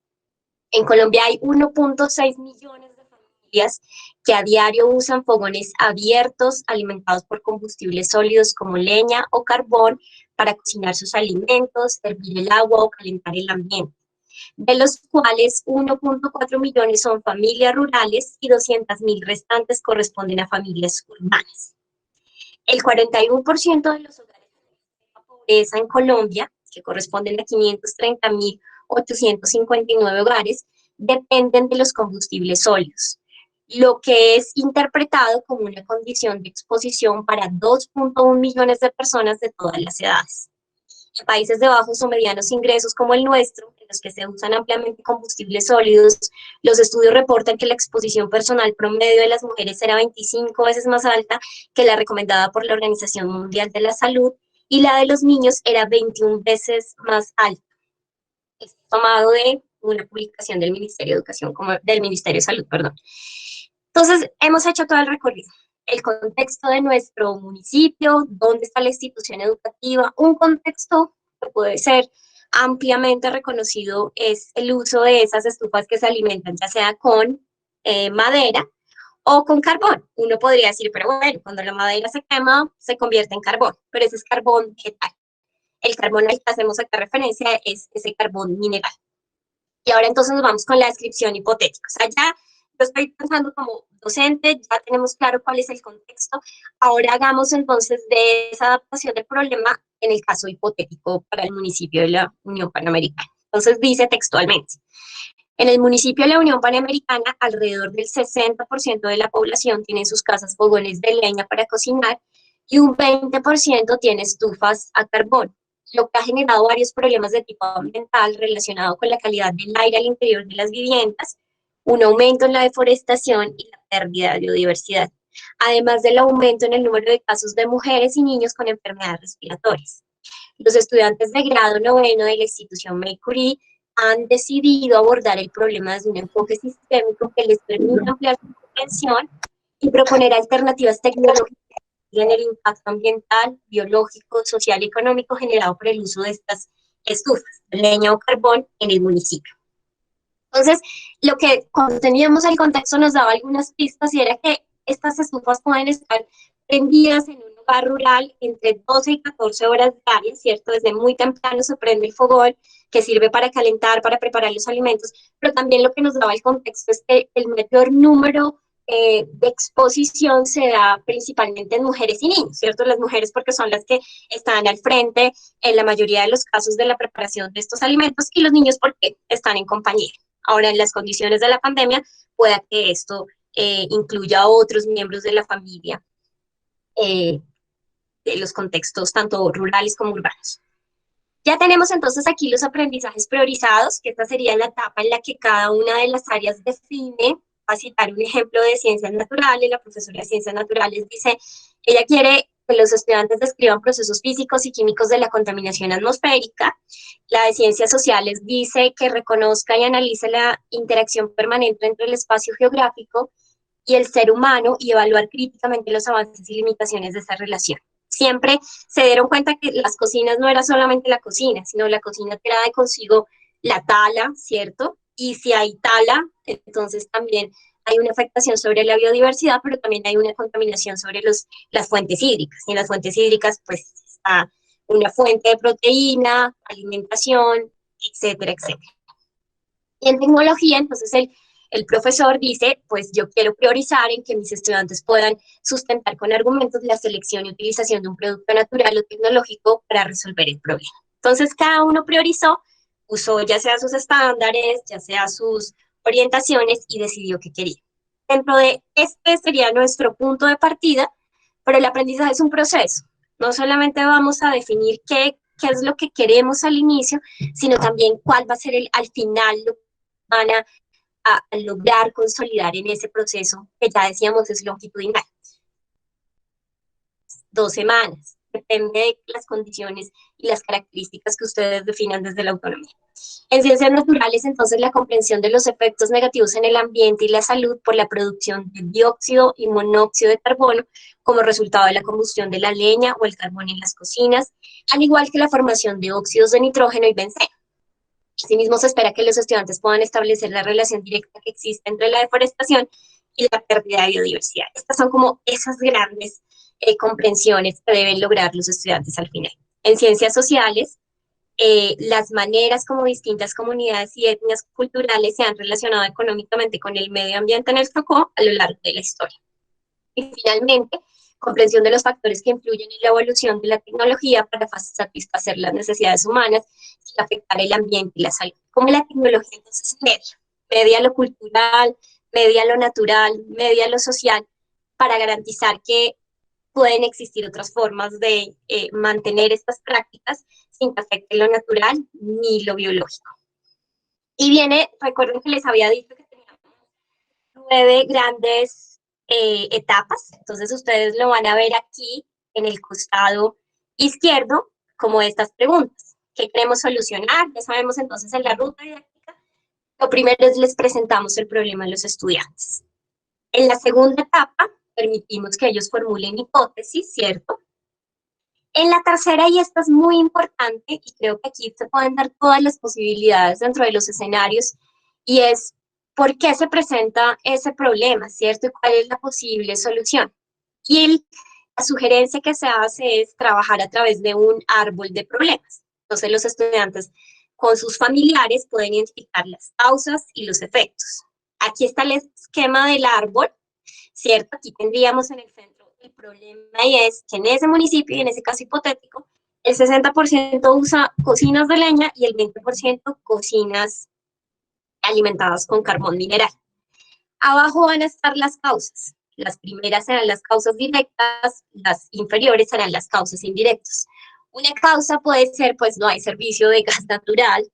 En Colombia hay 1.6 millones de familias que a diario usan fogones abiertos alimentados por combustibles sólidos como leña o carbón para cocinar sus alimentos, hervir el agua o calentar el ambiente, de los cuales 1.4 millones son familias rurales y 200.000 restantes corresponden a familias urbanas. El 41% de los hogares de pobreza en Colombia, que corresponden a 530.859 hogares, dependen de los combustibles sólidos, lo que es interpretado como una condición de exposición para 2.1 millones de personas de todas las edades. En países de bajos o medianos ingresos como el nuestro, en los que se usan ampliamente combustibles sólidos, los estudios reportan que la exposición personal promedio de las mujeres era 25 veces más alta que la recomendada por la Organización Mundial de la Salud, y la de los niños era 21 veces más alta. Es tomado de una publicación del Ministerio de Educación, del Ministerio de Salud, perdón. Entonces, hemos hecho todo el recorrido. El contexto de nuestro municipio, dónde está la institución educativa, un contexto que puede ser ampliamente reconocido es el uso de esas estufas que se alimentan ya sea con madera o con carbón. Uno podría decir, pero bueno, cuando la madera se quema, se convierte en carbón, pero ese es carbón vegetal. El carbón al que hacemos acá referencia es ese carbón mineral. Y ahora entonces nos vamos con la descripción hipotética. O sea, ya yo estoy pensando como docente, ya tenemos claro cuál es el contexto. Ahora hagamos entonces de esa adaptación del problema en el caso hipotético para el municipio de la Unión Panamericana. Entonces dice textualmente, en el municipio de la Unión Panamericana, alrededor del 60% de la población tiene en sus casas fogones de leña para cocinar y un 20% tiene estufas a carbón, lo que ha generado varios problemas de tipo ambiental relacionado con la calidad del aire al interior de las viviendas, un aumento en la deforestación y la pérdida de biodiversidad, además del aumento en el número de casos de mujeres y niños con enfermedades respiratorias. Los estudiantes de grado noveno de la institución Marie Curie han decidido abordar el problema desde un enfoque sistémico que les permite ampliar su comprensión y proponer alternativas tecnológicas en el impacto ambiental, biológico, social y económico generado por el uso de estas estufas, leña o carbón, en el municipio. Entonces, lo que cuando teníamos el contexto nos daba algunas pistas y era que estas estufas pueden estar prendidas en un lugar rural entre 12 y 14 horas diarias, ¿cierto? Desde muy temprano se prende el fogón que sirve para calentar, para preparar los alimentos, pero también lo que nos daba el contexto es que el mayor número de exposición se da principalmente en mujeres y niños, ¿cierto? Las mujeres porque son las que están al frente en la mayoría de los casos de la preparación de estos alimentos y los niños porque están en compañía. Ahora, en las condiciones de la pandemia, pueda que esto incluya a otros miembros de la familia de los contextos tanto rurales como urbanos. Ya tenemos entonces aquí los aprendizajes priorizados, que esta sería la etapa en la que cada una de las áreas define. A citar un ejemplo de ciencias naturales, la profesora de ciencias naturales dice, ella quiere que los estudiantes describan procesos físicos y químicos de la contaminación atmosférica. La de ciencias sociales dice que reconozca y analice la interacción permanente entre el espacio geográfico y el ser humano y evaluar críticamente los avances y limitaciones de esa relación. Siempre se dieron cuenta que las cocinas no era solamente la cocina, sino la cocina trae consigo la tala, ¿cierto? Y si hay tala, entonces también hay una afectación sobre la biodiversidad, pero también hay una contaminación sobre las fuentes hídricas. Y en las fuentes hídricas, pues, está una fuente de proteína, alimentación, etcétera, etcétera. Y en tecnología, entonces, el profesor dice, pues yo quiero priorizar en que mis estudiantes puedan sustentar con argumentos la selección y utilización de un producto natural o tecnológico para resolver el problema. Entonces, cada uno priorizó, usó ya sea sus estándares, ya sea sus orientaciones y decidió qué quería. Dentro de este sería nuestro punto de partida, pero el aprendizaje es un proceso. No solamente vamos a definir qué es lo que queremos al inicio, sino también cuál va a ser al final lo que van a lograr consolidar en ese proceso que ya decíamos es longitudinal. 2 semanas. Depende de las condiciones y las características que ustedes definan desde la autonomía. En ciencias naturales, entonces, la comprensión de los efectos negativos en el ambiente y la salud por la producción de dióxido y monóxido de carbono como resultado de la combustión de la leña o el carbón en las cocinas, al igual que la formación de óxidos de nitrógeno y benceno. Asimismo, se espera que los estudiantes puedan establecer la relación directa que existe entre la deforestación y la pérdida de biodiversidad. Estas son como esas grandes comprensiones que deben lograr los estudiantes al final. En ciencias sociales, las maneras como distintas comunidades y etnias culturales se han relacionado económicamente con el medio ambiente en el Chocó a lo largo de la historia. Y finalmente, comprensión de los factores que influyen en la evolución de la tecnología para satisfacer las necesidades humanas sin afectar el ambiente y la salud. Como la tecnología entonces media lo cultural, media lo natural, media lo social, para garantizar que pueden existir otras formas de mantener estas prácticas sin que afecte lo natural ni lo biológico. Y recuerden que les había dicho que teníamos 9 grandes etapas, entonces ustedes lo van a ver aquí en el costado izquierdo como estas preguntas. ¿Qué queremos solucionar? Ya sabemos entonces en la ruta didáctica, lo primero es les presentamos el problema a los estudiantes. En la segunda etapa, permitimos que ellos formulen hipótesis, ¿cierto? En la tercera, y esta es muy importante, y creo que aquí se pueden dar todas las posibilidades dentro de los escenarios, y es por qué se presenta ese problema, ¿cierto? Y cuál es la posible solución. Y la sugerencia que se hace es trabajar a través de un árbol de problemas. Entonces, los estudiantes con sus familiares pueden identificar las causas y los efectos. Aquí está el esquema del árbol, ¿cierto? Aquí tendríamos en el centro el problema, y es que en ese municipio, y en ese caso hipotético, el 60% usa cocinas de leña y el 20% cocinas alimentadas con carbón mineral. Abajo van a estar las causas. Las primeras serán las causas directas, las inferiores serán las causas indirectas. Una causa puede ser, pues no hay servicio de gas natural,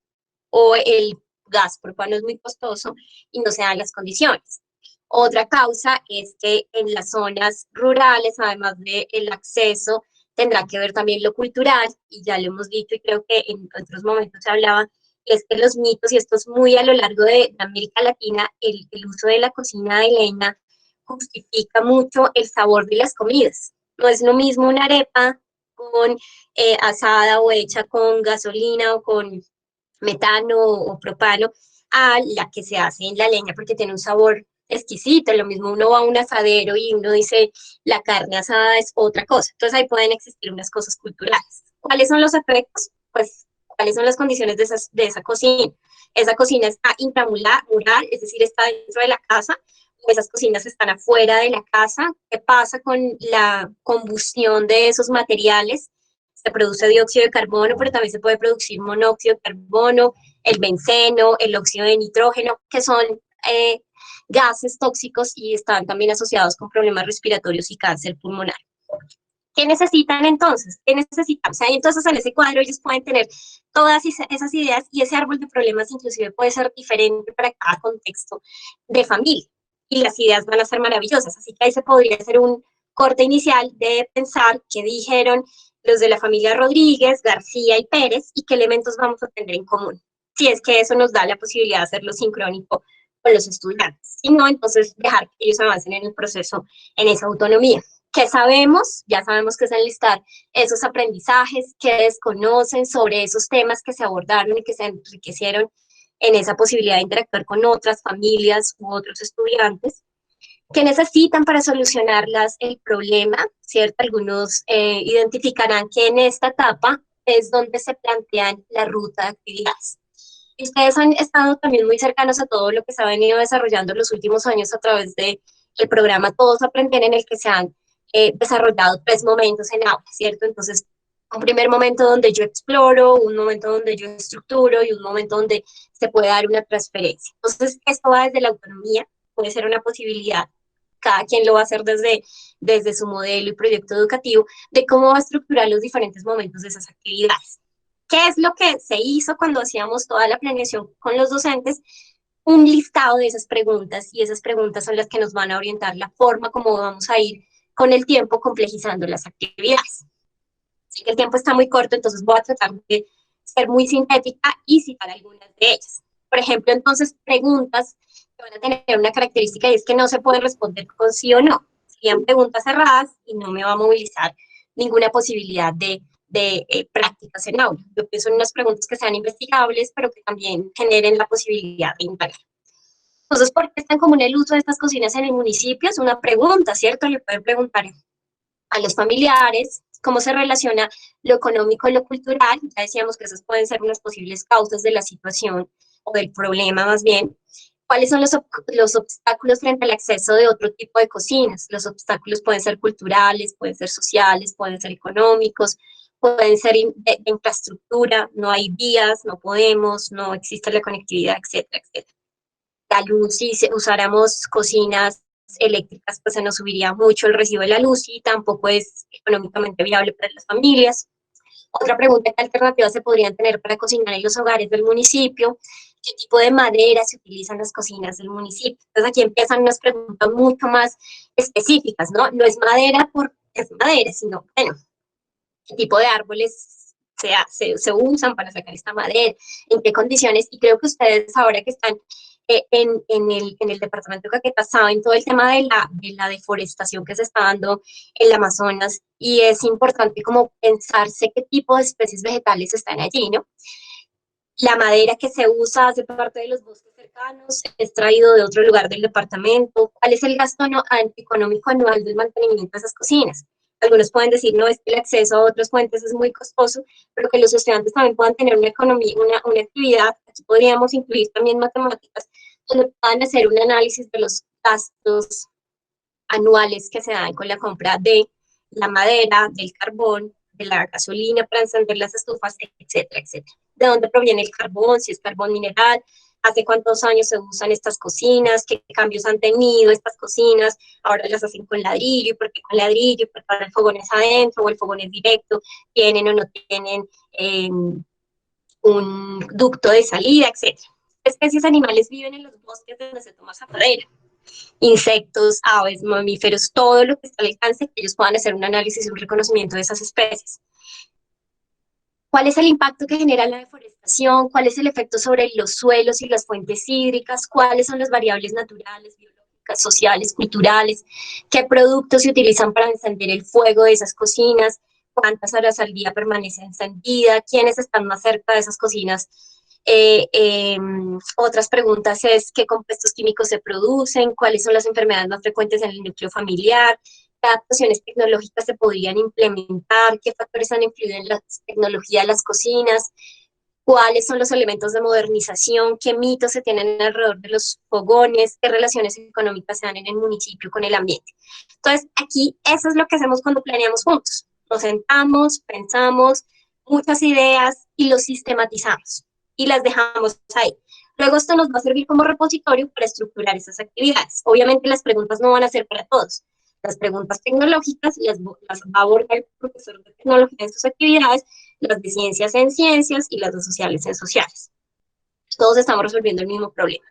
o el gas propano es muy costoso y no se dan las condiciones. Otra causa es que en las zonas rurales, además del acceso, tendrá que ver también lo cultural, y ya lo hemos dicho y creo que en otros momentos se hablaba, es que los mitos, y esto es muy a lo largo de América Latina, el uso de la cocina de leña justifica mucho el sabor de las comidas. No es lo mismo una arepa con asada o hecha con gasolina o con metano o propano a la que se hace en la leña, porque tiene un sabor exquisito. Lo mismo uno va a un asadero y uno dice la carne asada es otra cosa. Entonces ahí pueden existir unas cosas culturales. ¿Cuáles son los efectos? Pues, ¿cuáles son las condiciones de esa cocina? Esa cocina está intramural, es decir, está dentro de la casa, o esas cocinas están afuera de la casa. ¿Qué pasa con la combustión de esos materiales? Se produce dióxido de carbono, pero también se puede producir monóxido de carbono, el benceno, el óxido de nitrógeno, que son gases tóxicos y están también asociados con problemas respiratorios y cáncer pulmonar. ¿Qué necesitan entonces? ¿Qué necesitan? O sea, entonces en ese cuadro ellos pueden tener todas esas ideas, y ese árbol de problemas inclusive puede ser diferente para cada contexto de familia, y las ideas van a ser maravillosas. Así que ahí se podría hacer un corte inicial de pensar qué dijeron los de la familia Rodríguez, García y Pérez, y qué elementos vamos a tener en común. Si es que eso nos da la posibilidad de hacerlo sincrónico con los estudiantes. Si no, entonces dejar que ellos avancen en el proceso, en esa autonomía. ¿Qué sabemos? Ya sabemos que es enlistar esos aprendizajes que desconocen sobre esos temas que se abordaron y que se enriquecieron en esa posibilidad de interactuar con otras familias u otros estudiantes. ¿Qué necesitan para solucionarlas el problema? ¿Cierto? Algunos identificarán que en esta etapa es donde se plantean la ruta de actividades. Y ustedes han estado también muy cercanos a todo lo que se ha venido desarrollando en los últimos años a través del programa Todos Aprender, en el que se han desarrollado 3 momentos en aula, ¿cierto? Entonces, un primer momento donde yo exploro, un momento donde yo estructuro y un momento donde se puede dar una transferencia. Entonces, esto va desde la autonomía, puede ser una posibilidad, cada quien lo va a hacer desde su modelo y proyecto educativo, de cómo va a estructurar los diferentes momentos de esas actividades. ¿Qué es lo que se hizo cuando hacíamos toda la planeación con los docentes? Un listado de esas preguntas, y esas preguntas son las que nos van a orientar la forma como vamos a ir con el tiempo complejizando las actividades. Así que el tiempo está muy corto, entonces voy a tratar de ser muy sintética y citar algunas de ellas. Por ejemplo, entonces, preguntas que van a tener una característica, y es que no se pueden responder con sí o no. Serían preguntas cerradas y no me va a movilizar ninguna posibilidad de prácticas en aula. Yo pienso en unas preguntas que sean investigables, pero que también generen la posibilidad de indagar. Entonces, ¿por qué es tan común el uso de estas cocinas en el municipio? Es una pregunta, ¿cierto? Le pueden preguntar a los familiares cómo se relaciona lo económico y lo cultural. Ya decíamos que esas pueden ser unas posibles causas de la situación o del problema más bien. ¿Cuáles son los obstáculos frente al acceso de otro tipo de cocinas? Los obstáculos pueden ser culturales, pueden ser sociales, pueden ser económicos, pueden ser de infraestructura, no hay vías, no podemos, no existe la conectividad, etcétera, etcétera. La luz, si usáramos cocinas eléctricas, pues se nos subiría mucho el recibo de la luz y tampoco es económicamente viable para las familias. Otra pregunta: ¿qué alternativas se podrían tener para cocinar en los hogares del municipio? ¿Qué tipo de madera se utilizan en las cocinas del municipio? Entonces aquí empiezan unas preguntas mucho más específicas, ¿no? No es madera porque es madera, sino, bueno, ¿qué tipo de árboles se usan para sacar esta madera, en qué condiciones, y creo que ustedes ahora que están en el departamento de Caquetá saben todo el tema de la deforestación que se está dando en el Amazonas, y es importante como pensarse qué tipo de especies vegetales están allí, ¿no? La madera que se usa hace parte de los bosques cercanos, es traído de otro lugar del departamento. ¿Cuál es el gasto económico anual del mantenimiento de esas cocinas? Algunos pueden decir, no, es que el acceso a otras fuentes es muy costoso, pero que los estudiantes también puedan tener una economía, una actividad, aquí podríamos incluir también matemáticas, donde puedan hacer un análisis de los gastos anuales que se dan con la compra de la madera, del carbón, de la gasolina para encender las estufas, etcétera, etcétera. ¿De dónde proviene el carbón? Si es carbón mineral, hace cuántos años se usan estas cocinas, qué cambios han tenido estas cocinas, ahora las hacen con ladrillo, y por qué con ladrillo, porque ahora el fogón es adentro o el fogón es directo, tienen o no tienen un ducto de salida, etcétera. Especies animales viven en los bosques donde se toma esa madera. Insectos, aves, mamíferos, todo lo que está al alcance, que ellos puedan hacer un análisis y un reconocimiento de esas especies. ¿Cuál es el impacto que genera la deforestación? ¿Cuál es el efecto sobre los suelos y las fuentes hídricas? ¿Cuáles son las variables naturales, biológicas, sociales, culturales? ¿Qué productos se utilizan para encender el fuego de esas cocinas? ¿Cuántas horas al día permanece encendida? ¿Quiénes están más cerca de esas cocinas? Otras preguntas es qué compuestos químicos se producen, cuáles son las enfermedades más frecuentes en el núcleo familiar, qué adaptaciones tecnológicas se podrían implementar, qué factores han influido en la tecnología de las cocinas, cuáles son los elementos de modernización, qué mitos se tienen alrededor de los fogones, qué relaciones económicas se dan en el municipio con el ambiente. Entonces, aquí eso es lo que hacemos cuando planeamos juntos. Nos sentamos, pensamos muchas ideas y los sistematizamos y las dejamos ahí. Luego esto nos va a servir como repositorio para estructurar esas actividades. Obviamente las preguntas no van a ser para todos. Las preguntas tecnológicas las va a abordar el profesor de tecnología en sus actividades, las de ciencias en ciencias y las de sociales en sociales. Todos estamos resolviendo el mismo problema.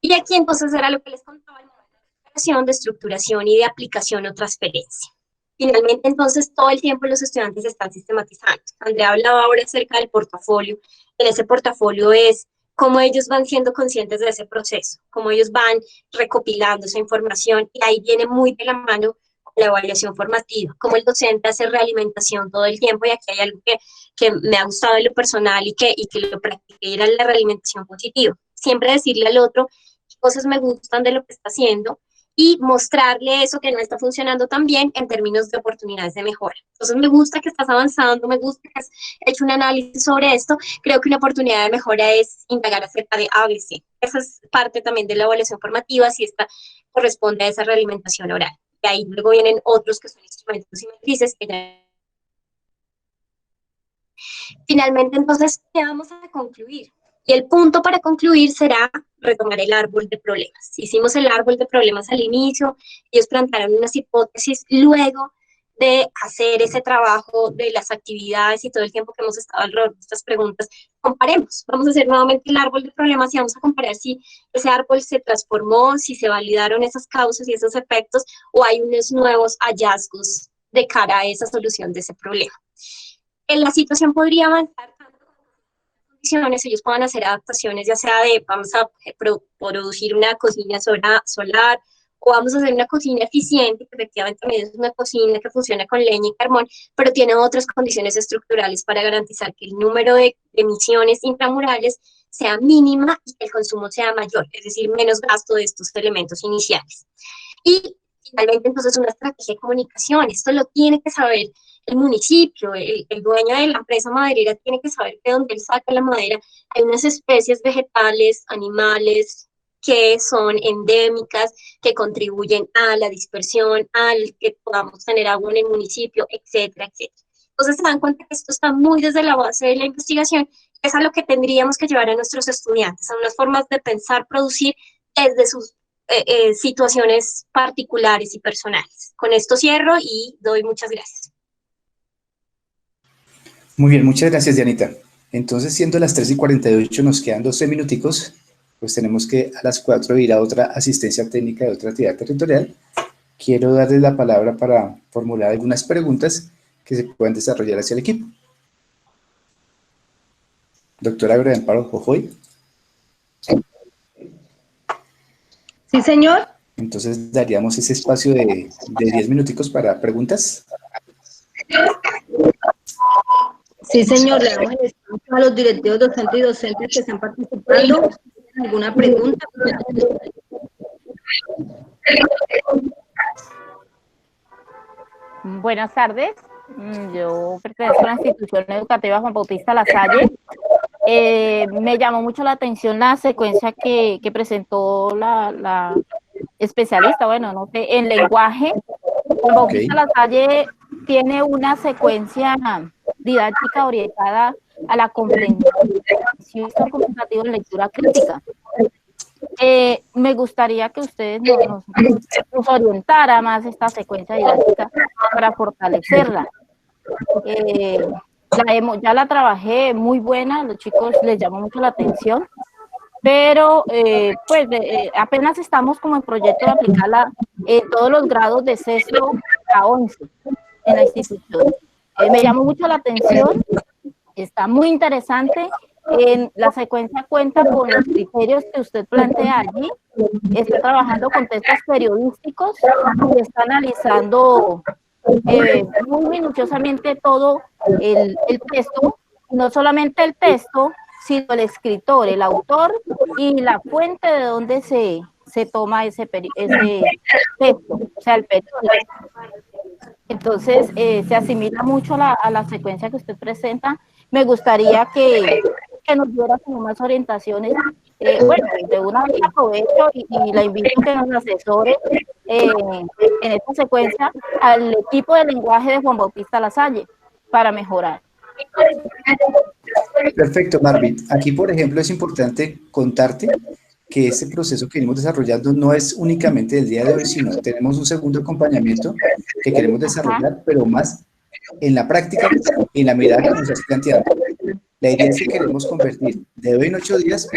Y aquí entonces era lo que les contaba, el momento de preparación, de estructuración y de aplicación o transferencia. Finalmente, entonces, todo el tiempo los estudiantes están sistematizando. Andrea hablaba ahora acerca del portafolio. En ese portafolio es cómo ellos van siendo conscientes de ese proceso, cómo ellos van recopilando esa información, y ahí viene muy de la mano la evaluación formativa, cómo el docente hace realimentación todo el tiempo, y aquí hay algo que me ha gustado en lo personal y que lo practiqué, era la realimentación positiva. Siempre decirle al otro qué cosas me gustan de lo que está haciendo, y mostrarle eso que no está funcionando tan bien en términos de oportunidades de mejora. Entonces, me gusta que estás avanzando, me gusta que has hecho un análisis sobre esto. Creo que una oportunidad de mejora es indagar acerca de ABC. Esa es parte también de la evaluación formativa, si esta corresponde a esa realimentación oral. Y ahí luego vienen otros que son instrumentos y matrices que ya... Finalmente, entonces, ¿qué vamos a concluir? Y el punto para concluir será retomar el árbol de problemas. Hicimos el árbol de problemas al inicio, ellos plantearon unas hipótesis, luego de hacer ese trabajo de las actividades y todo el tiempo que hemos estado alrededor de estas preguntas, comparemos. Vamos a hacer nuevamente el árbol de problemas y vamos a comparar si ese árbol se transformó, si se validaron esas causas y esos efectos, o hay unos nuevos hallazgos de cara a esa solución de ese problema. La situación podría avanzar tanto con condiciones, ellos puedan hacer adaptaciones, ya sea de vamos a producir una cocina solar, o vamos a hacer una cocina eficiente, que efectivamente también es una cocina que funciona con leña y carbón, pero tiene otras condiciones estructurales para garantizar que el número de emisiones intramurales sea mínima y que el consumo sea mayor, es decir, menos gasto de estos elementos iniciales. Y finalmente, entonces, una estrategia de comunicación. Esto lo tiene que saber el municipio, el dueño de la empresa maderera tiene que saber que donde él saca la madera hay unas especies vegetales, animales, que son endémicas, que contribuyen a la dispersión, al que podamos tener agua en el municipio, etcétera, etcétera. Entonces se dan cuenta que esto está muy desde la base de la investigación, es a lo que tendríamos que llevar a nuestros estudiantes, a unas formas de pensar, producir desde sus situaciones particulares y personales. Con esto cierro y doy muchas gracias. Muy bien, muchas gracias, Dianita. Entonces, siendo las 3:48, nos quedan 12 minuticos, pues tenemos que a las 4 ir a otra asistencia técnica de otra actividad territorial. Quiero darles la palabra para formular algunas preguntas que se puedan desarrollar hacia el equipo. Doctora Gloria Amparo Jojoy. Sí, señor. Entonces daríamos ese espacio de 10 minuticos para preguntas. Sí, señor. Le damos el espacio a los directivos docentes y docentes que están participando. ¿Tienen alguna pregunta? Buenas tardes. Yo pertenezco a la institución educativa Juan Bautista Lasalle. Me llamó mucho la atención la secuencia que presentó la especialista, bueno, no sé, en lenguaje. Juan Bautista Lasalle tiene una secuencia didáctica orientada a la comprensión comunicativa en lectura crítica. Me gustaría que ustedes nos orientara más esta secuencia didáctica para fortalecerla. Ya la trabajé muy buena, a los chicos les llamó mucho la atención, pero apenas estamos como en proyecto de aplicarla en todos los grados de sexto a 11 en la institución. Me llamó mucho la atención, está muy interesante. La secuencia cuenta con los criterios que usted plantea allí, está trabajando con textos periodísticos y está analizando muy minuciosamente todo el texto, no solamente el texto, sino el escritor, el autor y la fuente de donde se toma ese texto, o sea, el periódico. Entonces, se asimila mucho a la secuencia que usted presenta. Me gustaría que nos diera como más orientaciones. Bueno, de una vez aprovecho y la invito a que nos asesore en esta secuencia al equipo de lenguaje de Juan Bautista Lasalle para mejorar. Perfecto, Marvin. Aquí, por ejemplo, es importante contarte que este proceso que venimos desarrollando no es únicamente del día de hoy, sino tenemos un segundo acompañamiento que queremos desarrollar, pero más en la práctica y en la mirada que nos has planteado. La idea es que queremos convertir de hoy en 8 días,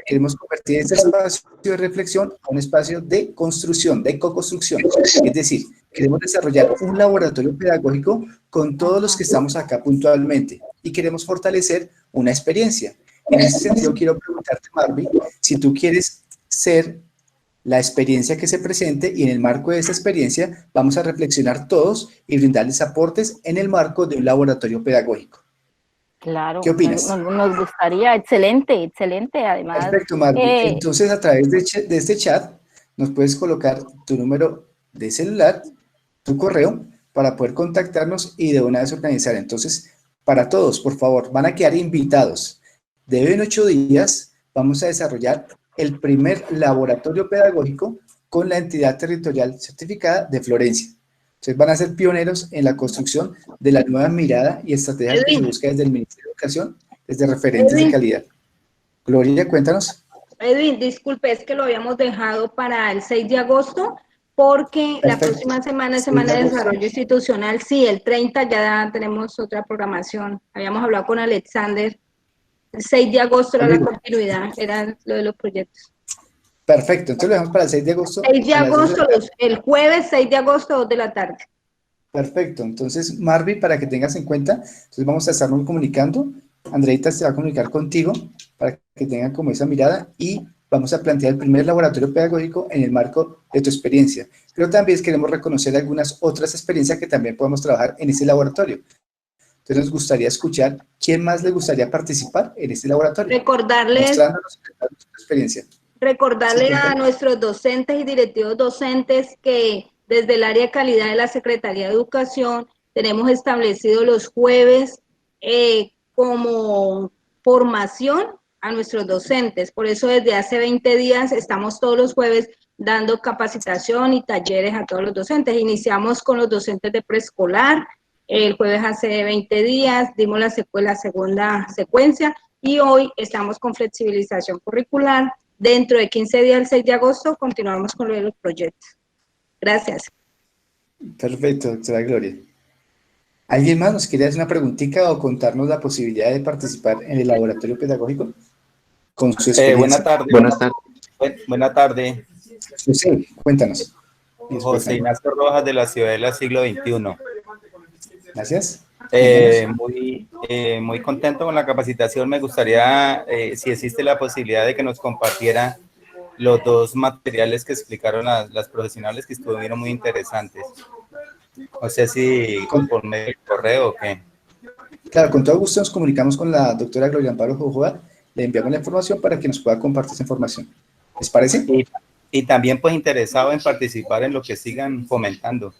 queremos convertir este espacio de reflexión a un espacio de construcción, de co-construcción. Es decir, queremos desarrollar un laboratorio pedagógico con todos los que estamos acá puntualmente y queremos fortalecer una experiencia. En ese sentido, quiero preguntarte, Marvin, si tú quieres ser la experiencia que se presente y en el marco de esa experiencia vamos a reflexionar todos y brindarles aportes en el marco de un laboratorio pedagógico. Claro. ¿Qué opinas? Nos gustaría, excelente, además. Perfecto, Marvin. Entonces, a través de este chat, nos puedes colocar tu número de celular, tu correo, para poder contactarnos y de una vez organizar. Entonces, para todos, por favor, van a quedar invitados. De hoy en 8 días, vamos a desarrollar el primer laboratorio pedagógico con la entidad territorial certificada de Florencia. Entonces van a ser pioneros en la construcción de la nueva mirada y estrategia que se busca desde el Ministerio de Educación, desde referentes de calidad. Gloria, cuéntanos. Edwin, disculpe, es que lo habíamos dejado para el 6 de agosto, porque la próxima semana es Semana de Desarrollo Institucional. Sí, el 30 ya tenemos otra programación. Habíamos hablado con Alexander. El 6 de agosto era la continuidad, era lo de los proyectos. Perfecto, entonces lo dejamos para el 6 de agosto. 6 de agosto, el jueves 6 de agosto, 2 de la tarde. Perfecto, entonces Marvin, para que tengas en cuenta, entonces vamos a estarnos comunicando. Andreita se va a comunicar contigo para que tengan como esa mirada y vamos a plantear el primer laboratorio pedagógico en el marco de tu experiencia. Pero también queremos reconocer algunas otras experiencias que también podemos trabajar en ese laboratorio. Entonces nos gustaría escuchar quién más le gustaría participar en este laboratorio. Mostrándonos su experiencia. Recordarle a nuestros docentes y directivos docentes que desde el área de calidad de la Secretaría de Educación tenemos establecido los jueves como formación a nuestros docentes. Por eso desde hace 20 días estamos todos los jueves dando capacitación y talleres a todos los docentes. Iniciamos con los docentes de preescolar, el jueves hace 20 días dimos la segunda secuencia y hoy estamos con flexibilización curricular. Dentro de 15 días, el 6 de agosto, continuamos con lo de los proyectos. Gracias. Perfecto, doctora Gloria. ¿Alguien más nos quiere hacer una preguntita o contarnos la posibilidad de participar en el laboratorio pedagógico? Con su experiencia. Buenas tardes. Buenas tardes. Buenas tardes. Sí, cuéntanos. José Ignacio Rojas, de la Ciudadela Siglo XXI. Gracias. Muy contento con la capacitación. Me gustaría, si existe la posibilidad de que nos compartiera los dos materiales que explicaron las profesionales, que estuvieron muy interesantes. No sé si por medio del correo o qué. Claro, con todo gusto nos comunicamos con la doctora Gloria Amparo Jojoa, le enviamos la información para que nos pueda compartir esa información. ¿Les parece? Y también pues interesado en participar en lo que sigan fomentando.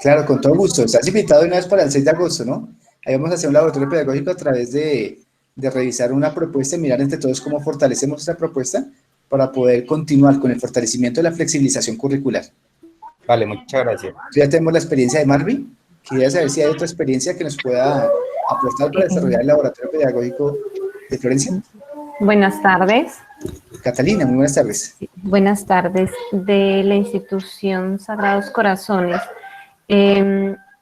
Claro, con todo gusto. Estás invitado de una vez para el 6 de agosto, ¿no? Ahí vamos a hacer un laboratorio pedagógico a través de revisar una propuesta y mirar entre todos cómo fortalecemos esa propuesta para poder continuar con el fortalecimiento de la flexibilización curricular. Vale, muchas gracias. Ya tenemos la experiencia de Marvin. Quería saber si hay otra experiencia que nos pueda aportar para desarrollar el laboratorio pedagógico de Florencia. Buenas tardes. Catalina, muy buenas tardes. Buenas tardes. De la institución Sagrados Corazones.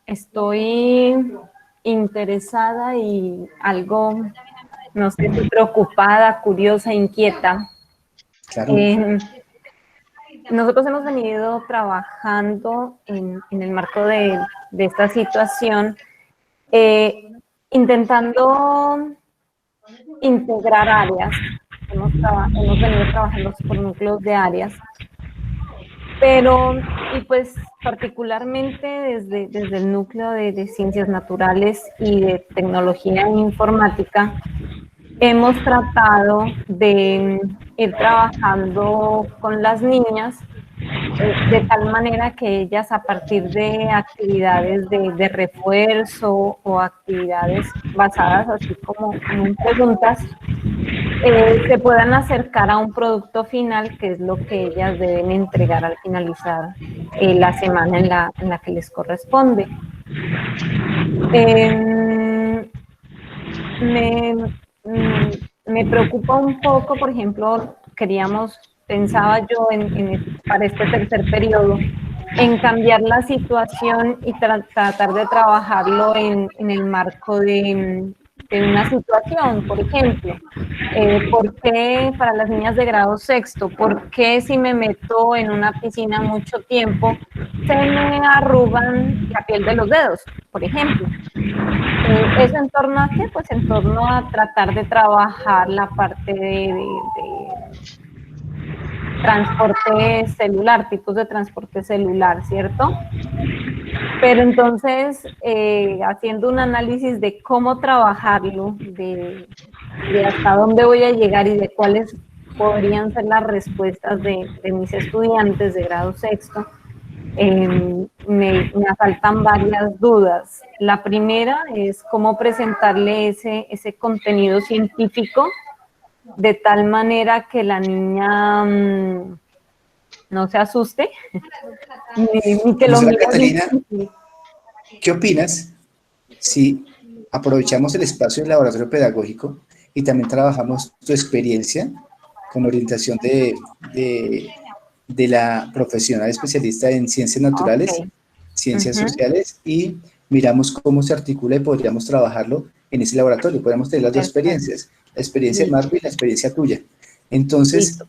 Estoy interesada y algo, no sé, preocupada, curiosa, inquieta. Claro. Nosotros hemos venido trabajando en el marco de esta situación, intentando integrar áreas. Hemos venido trabajando por núcleos de áreas, pero, y pues particularmente desde el núcleo de ciencias naturales y de tecnología e informática, hemos tratado de ir trabajando con las niñas de tal manera que ellas, a partir de actividades de refuerzo o actividades basadas así como en preguntas, se puedan acercar a un producto final, que es lo que ellas deben entregar al finalizar la semana en la que les corresponde. Me preocupa un poco, por ejemplo, pensaba yo para este tercer periodo, en cambiar la situación y tratar de trabajarlo en el marco de una situación. Por ejemplo, ¿por qué para las niñas de grado sexto? ¿Por qué si me meto en una piscina mucho tiempo se me arrugan la piel de los dedos, por ejemplo? ¿Eso en torno a qué? Pues en torno a tratar de trabajar la parte de transporte celular, tipos de transporte celular, ¿cierto? Pero entonces, haciendo un análisis de cómo trabajarlo, de hasta dónde voy a llegar y de cuáles podrían ser las respuestas de mis estudiantes de grado sexto, me asaltan varias dudas. La primera es cómo presentarle ese contenido científico de tal manera que la niña no se asuste, ni que lo mire. Catalina, ¿qué opinas si aprovechamos el espacio del laboratorio pedagógico y también trabajamos tu experiencia con orientación de la profesional especialista en ciencias naturales, ciencias sociales, y miramos cómo se articula y podríamos trabajarlo en ese laboratorio? Podemos tener las dos experiencias, la experiencia de Marvin y la experiencia tuya. Entonces,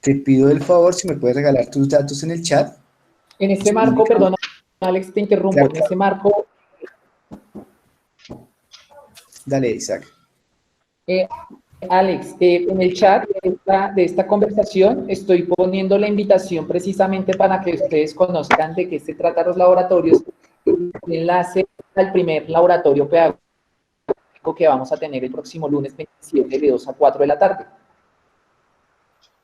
te pido el favor si me puedes regalar tus datos en el chat. En este marco, perdón, Alex, te interrumpo, claro. En este marco... Dale, Isaac. Alex, en el chat de esta conversación estoy poniendo la invitación precisamente para que ustedes conozcan de qué se tratan los laboratorios, el enlace al primer laboratorio pedagógico que vamos a tener el próximo lunes 27 de 2 a 4 de la tarde.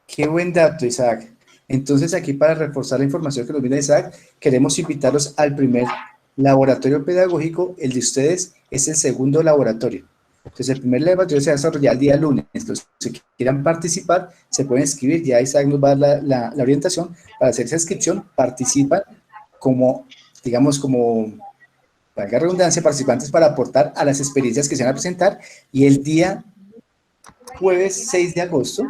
Qué buen dato, Isaac. Entonces, aquí para reforzar la información que nos viene Isaac, queremos invitarlos al primer laboratorio pedagógico. El de ustedes es el segundo laboratorio. Entonces, el primer laboratorio se va a desarrollar el día lunes. Los que quieran participar se pueden inscribir. Ya Isaac nos va a dar la orientación para hacer esa inscripción. Participan como, digamos, como, valga la redundancia, participantes para aportar a las experiencias que se van a presentar. Y el día jueves 6 de agosto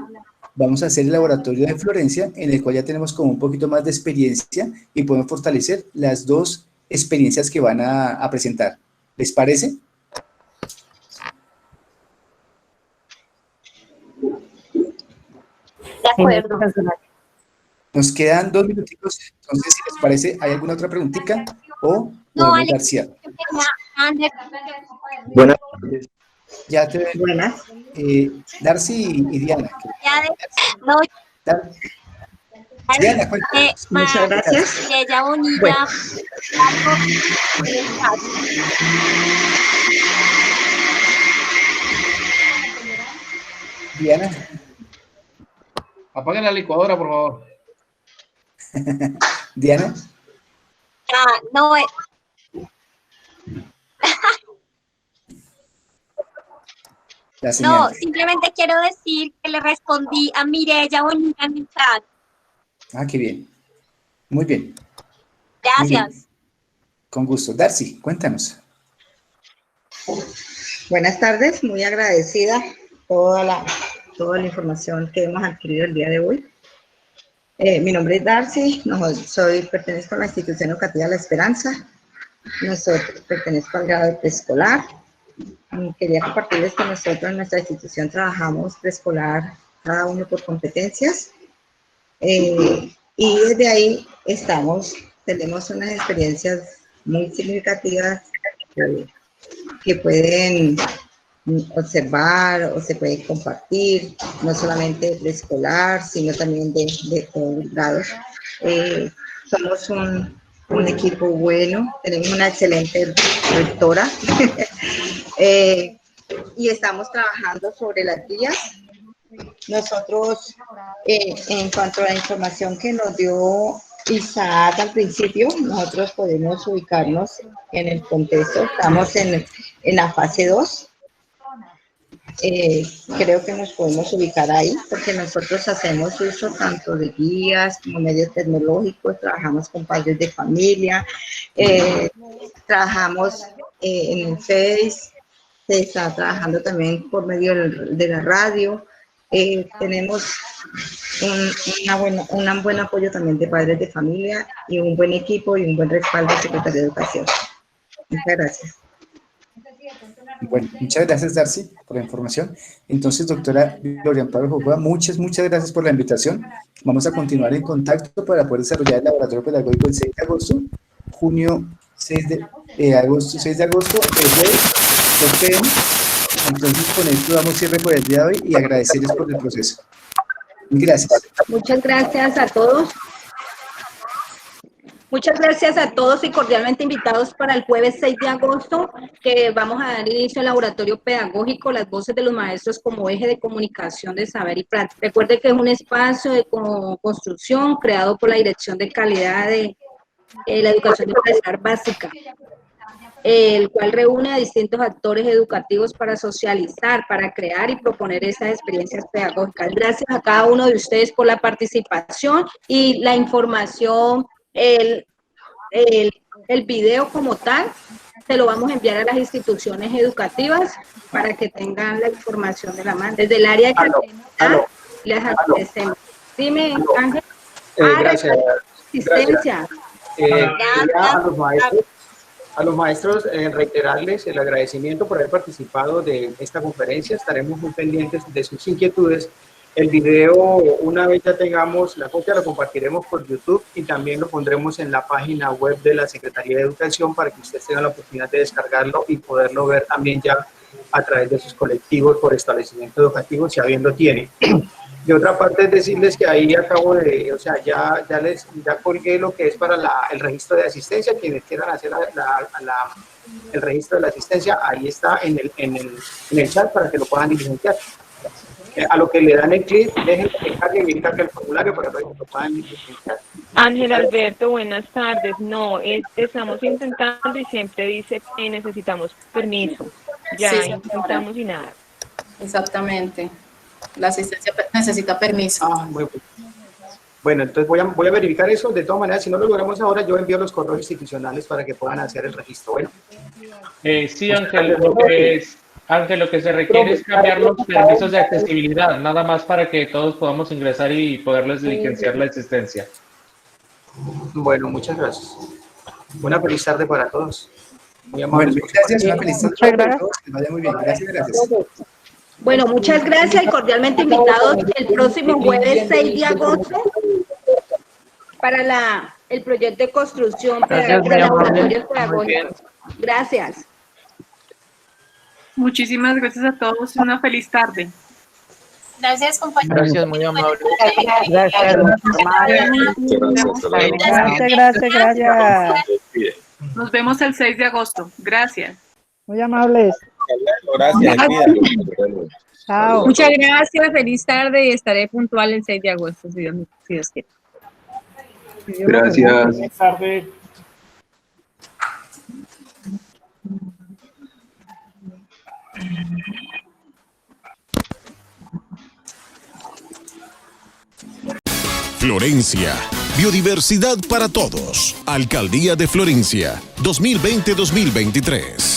vamos a hacer el laboratorio de Florencia, en el cual ya tenemos como un poquito más de experiencia y podemos fortalecer las dos experiencias que van a presentar. ¿Les parece? De acuerdo. Nos quedan 2 minutitos, entonces si les parece, ¿hay alguna otra preguntita? O no, Alex, García. Ander. Buenas tardes. Ya te ven. Buenas. Darcy y Diana. No, Diana, cuéntanos. Muchas gracias. Ella Bonilla. Bueno. Diana. Apaguen la licuadora, por favor. Diana. No, no, simplemente quiero decir que le respondí a Mireya Bonilla en el chat. Ah, qué bien. Muy bien. Gracias. Muy bien. Con gusto. Darcy, cuéntanos. Buenas tardes, muy agradecida toda la información que hemos adquirido el día de hoy. Mi nombre es Darcy, pertenezco a la institución educativa La Esperanza, pertenezco al grado de preescolar. Quería compartirles que nosotros en nuestra institución trabajamos preescolar cada uno por competencias y desde ahí tenemos unas experiencias muy significativas que pueden observar o se pueden compartir, no solamente de preescolar, sino también de todos los grados. Somos un equipo bueno, tenemos una excelente rectora y estamos trabajando sobre las guías. Nosotros, en cuanto a la información que nos dio Isaac al principio, nosotros podemos ubicarnos en el contexto, estamos en la fase 2. Creo que nos podemos ubicar ahí porque nosotros hacemos uso tanto de guías como medios tecnológicos, trabajamos con padres de familia, trabajamos en el Face, se está trabajando también por medio de la radio. Tenemos un buen apoyo también de padres de familia y un buen equipo y un buen respaldo de Secretaría de Educación. Muchas gracias. Bueno, muchas gracias, Darcy, por la información. Entonces, doctora Gloria Amparo Jojoa, muchas gracias por la invitación. Vamos a continuar en contacto para poder desarrollar el laboratorio pedagógico el 6 de agosto, agosto 6 de agosto, Entonces, con esto damos cierre por el día de hoy y agradecerles por el proceso. Gracias. Muchas gracias a todos. Muchas gracias a todos y cordialmente invitados para el jueves 6 de agosto, que vamos a dar inicio al laboratorio pedagógico, las voces de los maestros como eje de comunicación de saber y práctica. Recuerde que es un espacio de construcción creado por la Dirección de Calidad de la Educación Preescolar Básica, el cual reúne a distintos actores educativos para socializar, para crear y proponer esas experiencias pedagógicas. Gracias a cada uno de ustedes por la participación y la información. El video como tal se lo vamos a enviar a las instituciones educativas para que tengan la información de la mano. Desde el área de calidad les agradecemos. Dime, Ángel. Gracias. Asistencia. A los maestros, reiterarles el agradecimiento por haber participado de esta conferencia. Estaremos muy pendientes de sus inquietudes. El video, una vez ya tengamos la copia, lo compartiremos por YouTube y también lo pondremos en la página web de la Secretaría de Educación para que ustedes tengan la oportunidad de descargarlo y poderlo ver también ya a través de sus colectivos por establecimiento educativo, si bien lo tiene. De otra parte, es decirles que ahí acabo de, ya colgué lo que es para el registro de asistencia. Quienes quieran hacer el registro de la asistencia, ahí está en el chat para que lo puedan diligenciar. A lo que le dan el clic, dejen que cargue el formulario para que lo puedan diligenciar. Ángel Alberto, buenas tardes. No, estamos intentando y siempre dice que necesitamos permiso. Ya sí, intentamos y nada. Exactamente. La asistencia necesita permiso. Bueno, entonces voy a verificar eso. De todas maneras, si no lo logramos ahora, yo envío los correos institucionales para que puedan hacer el registro. Bueno. Sí, Ángel, lo que se requiere es cambiar los permisos de accesibilidad, nada más para que todos podamos ingresar y poderles diligenciar la asistencia. Bueno, muchas gracias. Una feliz tarde para todos. Muy amable. Bueno, gracias, una feliz tarde para todos. Que vaya muy bien. Gracias. Bueno, muchas gracias y cordialmente invitados el próximo jueves 6 de agosto para el proyecto de construcción pedagógica. Gracias. Muchísimas gracias a todos. Una feliz tarde. Gracias, compañeros. Gracias, muy amable. Gracias. Nos vemos el 6 de agosto. Gracias. Muy amables. Gracias. Chao. Muchas gracias, feliz tarde y estaré puntual el 6 de agosto, si Dios quiere. Gracias. Buenas tardes. Florencia. Biodiversidad para todos. Alcaldía de Florencia. 2020-2023.